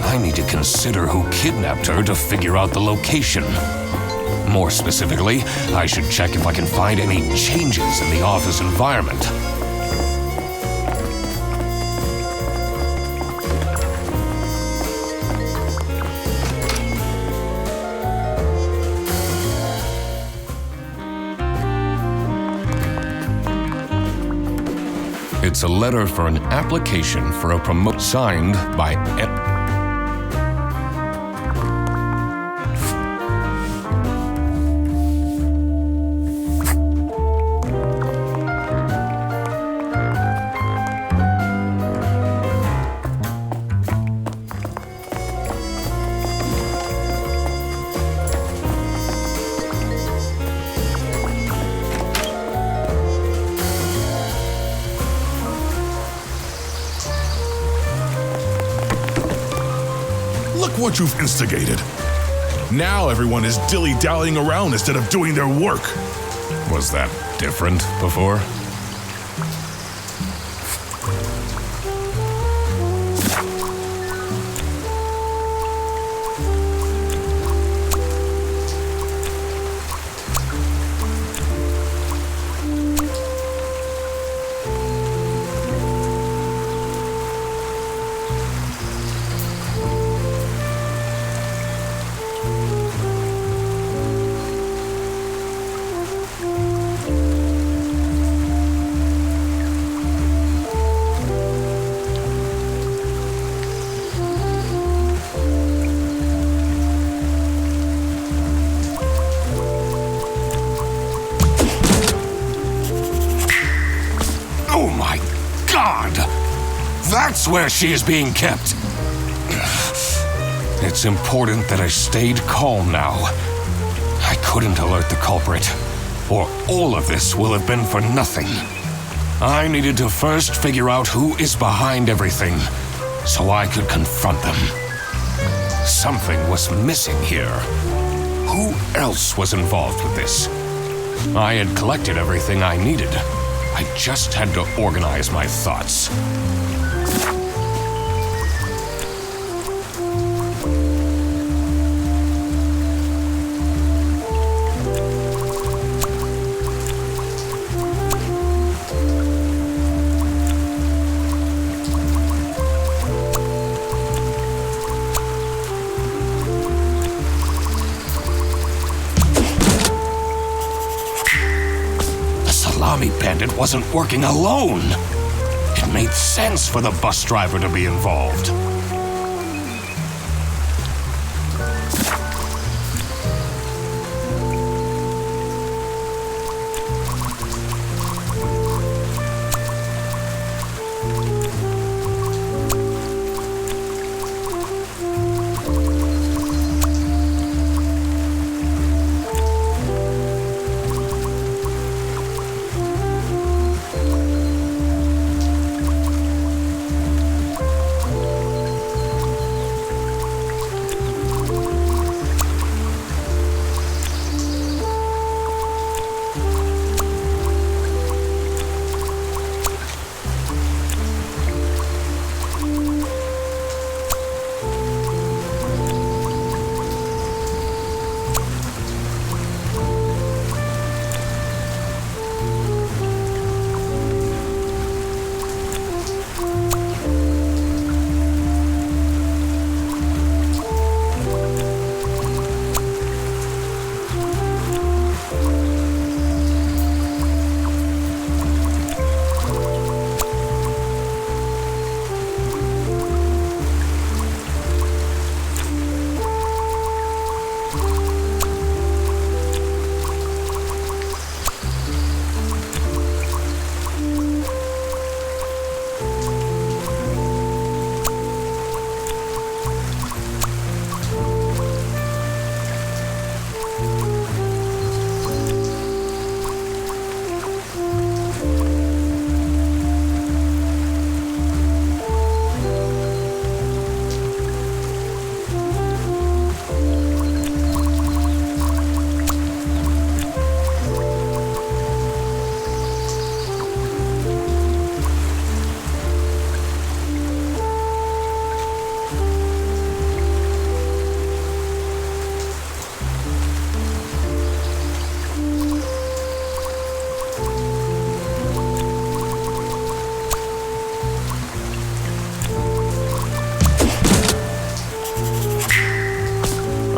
I need to consider who kidnapped her to figure out the location. More specifically, I should check if I can find any changes in the office environment. It's a letter for an application for a promotion signed by What you've instigated. Now everyone is dilly-dallying around instead of doing their work. Was that different before? That's where she is being kept. It's important that I stayed calm now. I couldn't alert the culprit, or all of this will have been for nothing. I needed to first figure out who is behind everything, so I could confront them. Something was missing here. Who else was involved with this? I had collected everything I needed. I just had to organize my thoughts. Salami Bandit wasn't working alone. It made sense for the bus driver to be involved.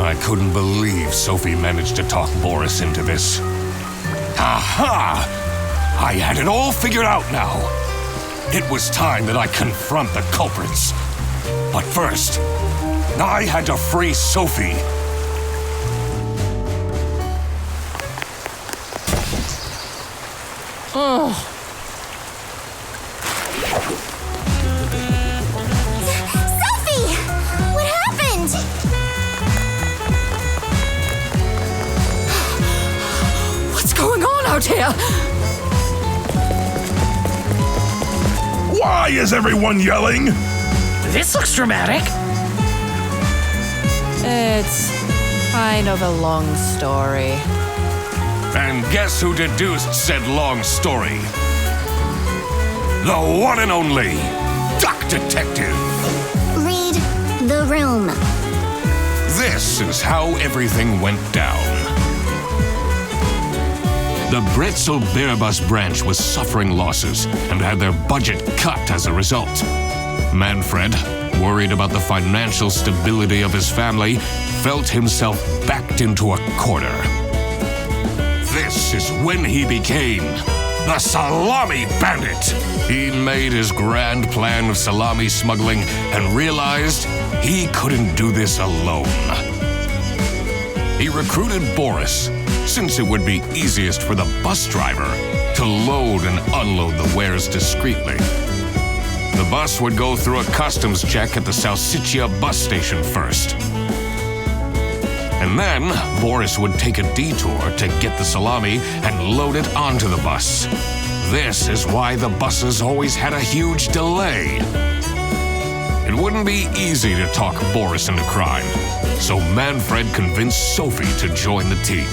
I couldn't believe Sophie managed to talk Boris into this. Aha! I had it all figured out now. It was time that I confront the culprits. But first, I had to free Sophie. Sophie! What happened? What's going on out here? Why is everyone yelling? This looks dramatic. It's kind of a long story. And guess who deduced said long story? The one and only Duck Detective. Read the room. This is how everything went down. The Phrasal Bearbus branch was suffering losses and had their budget cut as a result. Manfred, worried about the financial stability of his family, felt himself backed into a corner. This is when he became the Salami Bandit. He made his grand plan of salami smuggling and realized he couldn't do this alone. He recruited Boris, since it would be easiest for the bus driver to load and unload the wares discreetly. The bus would go through a customs check at the Salsiccia bus station first. And then Boris would take a detour to get the salami and load it onto the bus. This is why the buses always had a huge delay. It wouldn't be easy to talk Boris into crime, so Manfred convinced Sophie to join the team.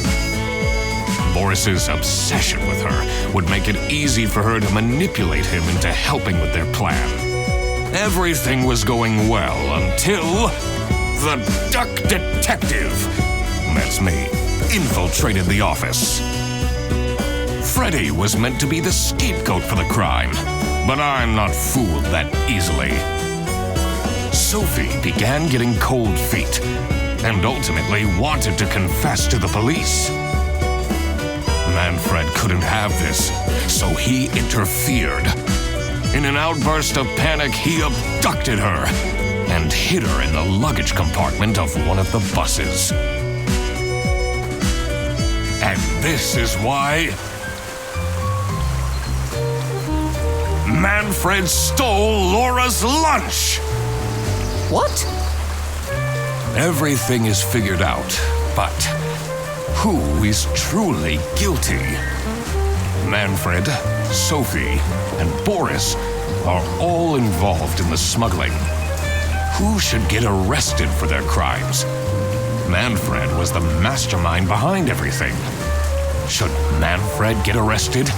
Boris's obsession with her would make it easy for her to manipulate him into helping with their plan. Everything was going well until the Duck Detective, that's me, infiltrated the office. Freddy was meant to be the scapegoat for the crime, but I'm not fooled that easily. Sophie began getting cold feet and ultimately wanted to confess to the police. Manfred couldn't have this, so he interfered. In an outburst of panic, he abducted her and hid her in the luggage compartment of one of the buses. And this is why Manfred stole Laura's lunch. What? Everything is figured out, but who is truly guilty? Manfred, Sophie, and Boris are all involved in the smuggling. Who should get arrested for their crimes? Manfred was the mastermind behind everything. Should Manfred get arrested?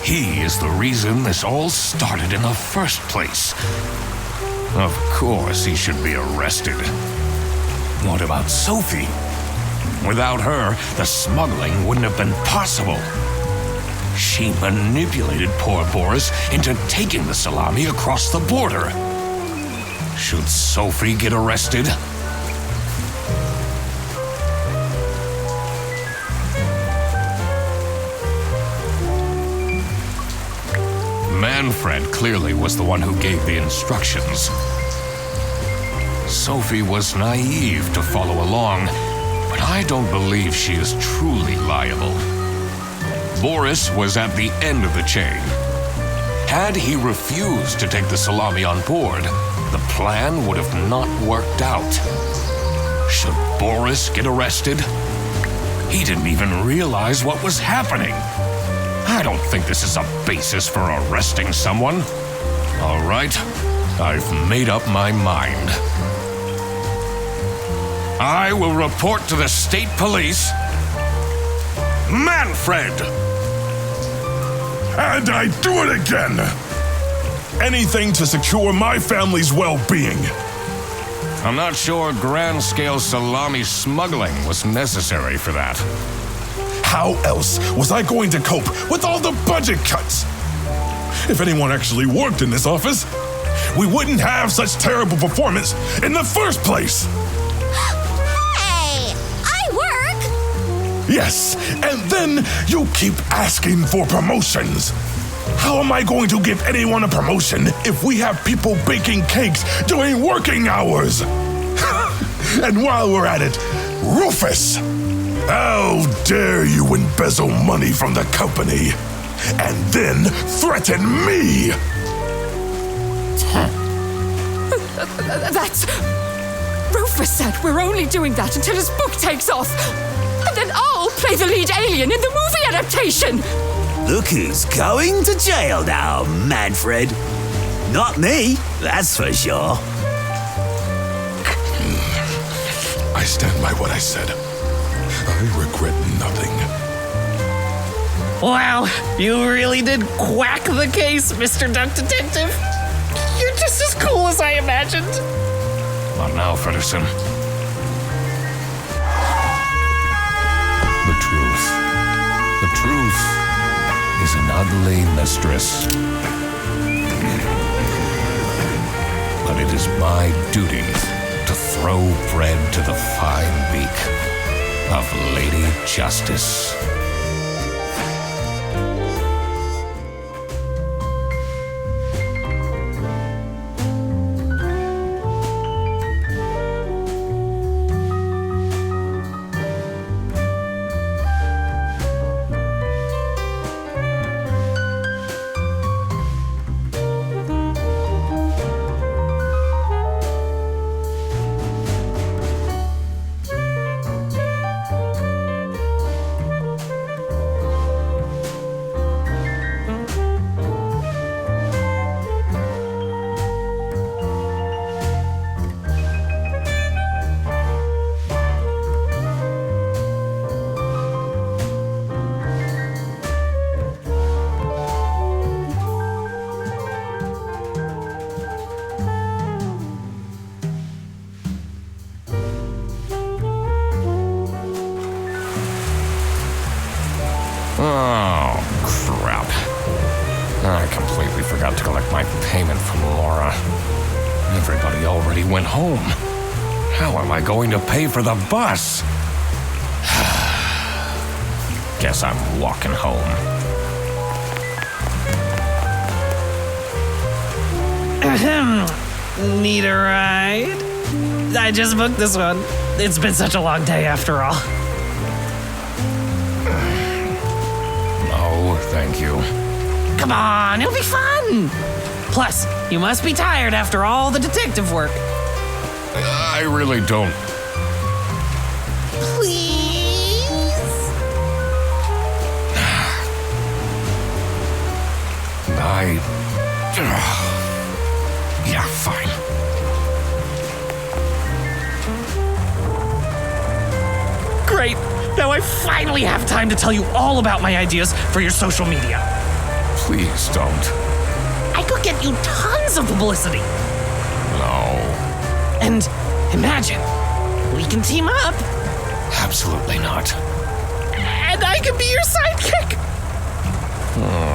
He is the reason this all started in the first place. Of course he should be arrested. What about Sophie? Without her, the smuggling wouldn't have been possible. She manipulated poor Boris into taking the salami across the border. Should Sophie get arrested? Manfred clearly was the one who gave the instructions. Sophie was naive to follow along, but I don't believe she is truly liable. Boris was at the end of the chain. Had he refused to take the salami on board, the plan would have not worked out. Should Boris get arrested? He didn't even realize what was happening. I don't think this is a basis for arresting someone. All right, I've made up my mind. I will report to the state police. Manfred! And I do it again! Anything to secure my family's well-being. I'm not sure grand-scale salami smuggling was necessary for that. How else was I going to cope with all the budget cuts? If anyone actually worked in this office, we wouldn't have such terrible performance in the first place. Hey, I work. Yes, and then you keep asking for promotions. How am I going to give anyone a promotion if we have people baking cakes during working hours? And while we're at it, Rufus, how dare you embezzle money from the company and then threaten me? That's... Rufus said we're only doing that until his book takes off. And then I'll play the lead alien in the movie adaptation. Look who's going to jail now, Manfred. Not me, that's for sure. I stand by what I said. I regret nothing. Wow, you really did quack the case, Mr. Duck Detective. You're just as cool as I imagined. Not now, Fredderson. The truth. The truth is an ugly mistress. But it is my duty to throw bread to the fine beak of Lady Justice. Oh, crap. I completely forgot to collect my payment from Laura. Everybody already went home. How am I going to pay for the bus? Guess I'm walking home. Need a ride? I just booked this one. It's been such a long day after all. No, thank you. Come on, it'll be fun. Plus, you must be tired after all the detective work. I really don't. Please? Yeah, fine. Great. Now I finally have time to tell you all about my ideas for your social media. Please don't. I could get you tons of publicity. No. And imagine, we can team up. Absolutely not. And I can be your sidekick. Oh,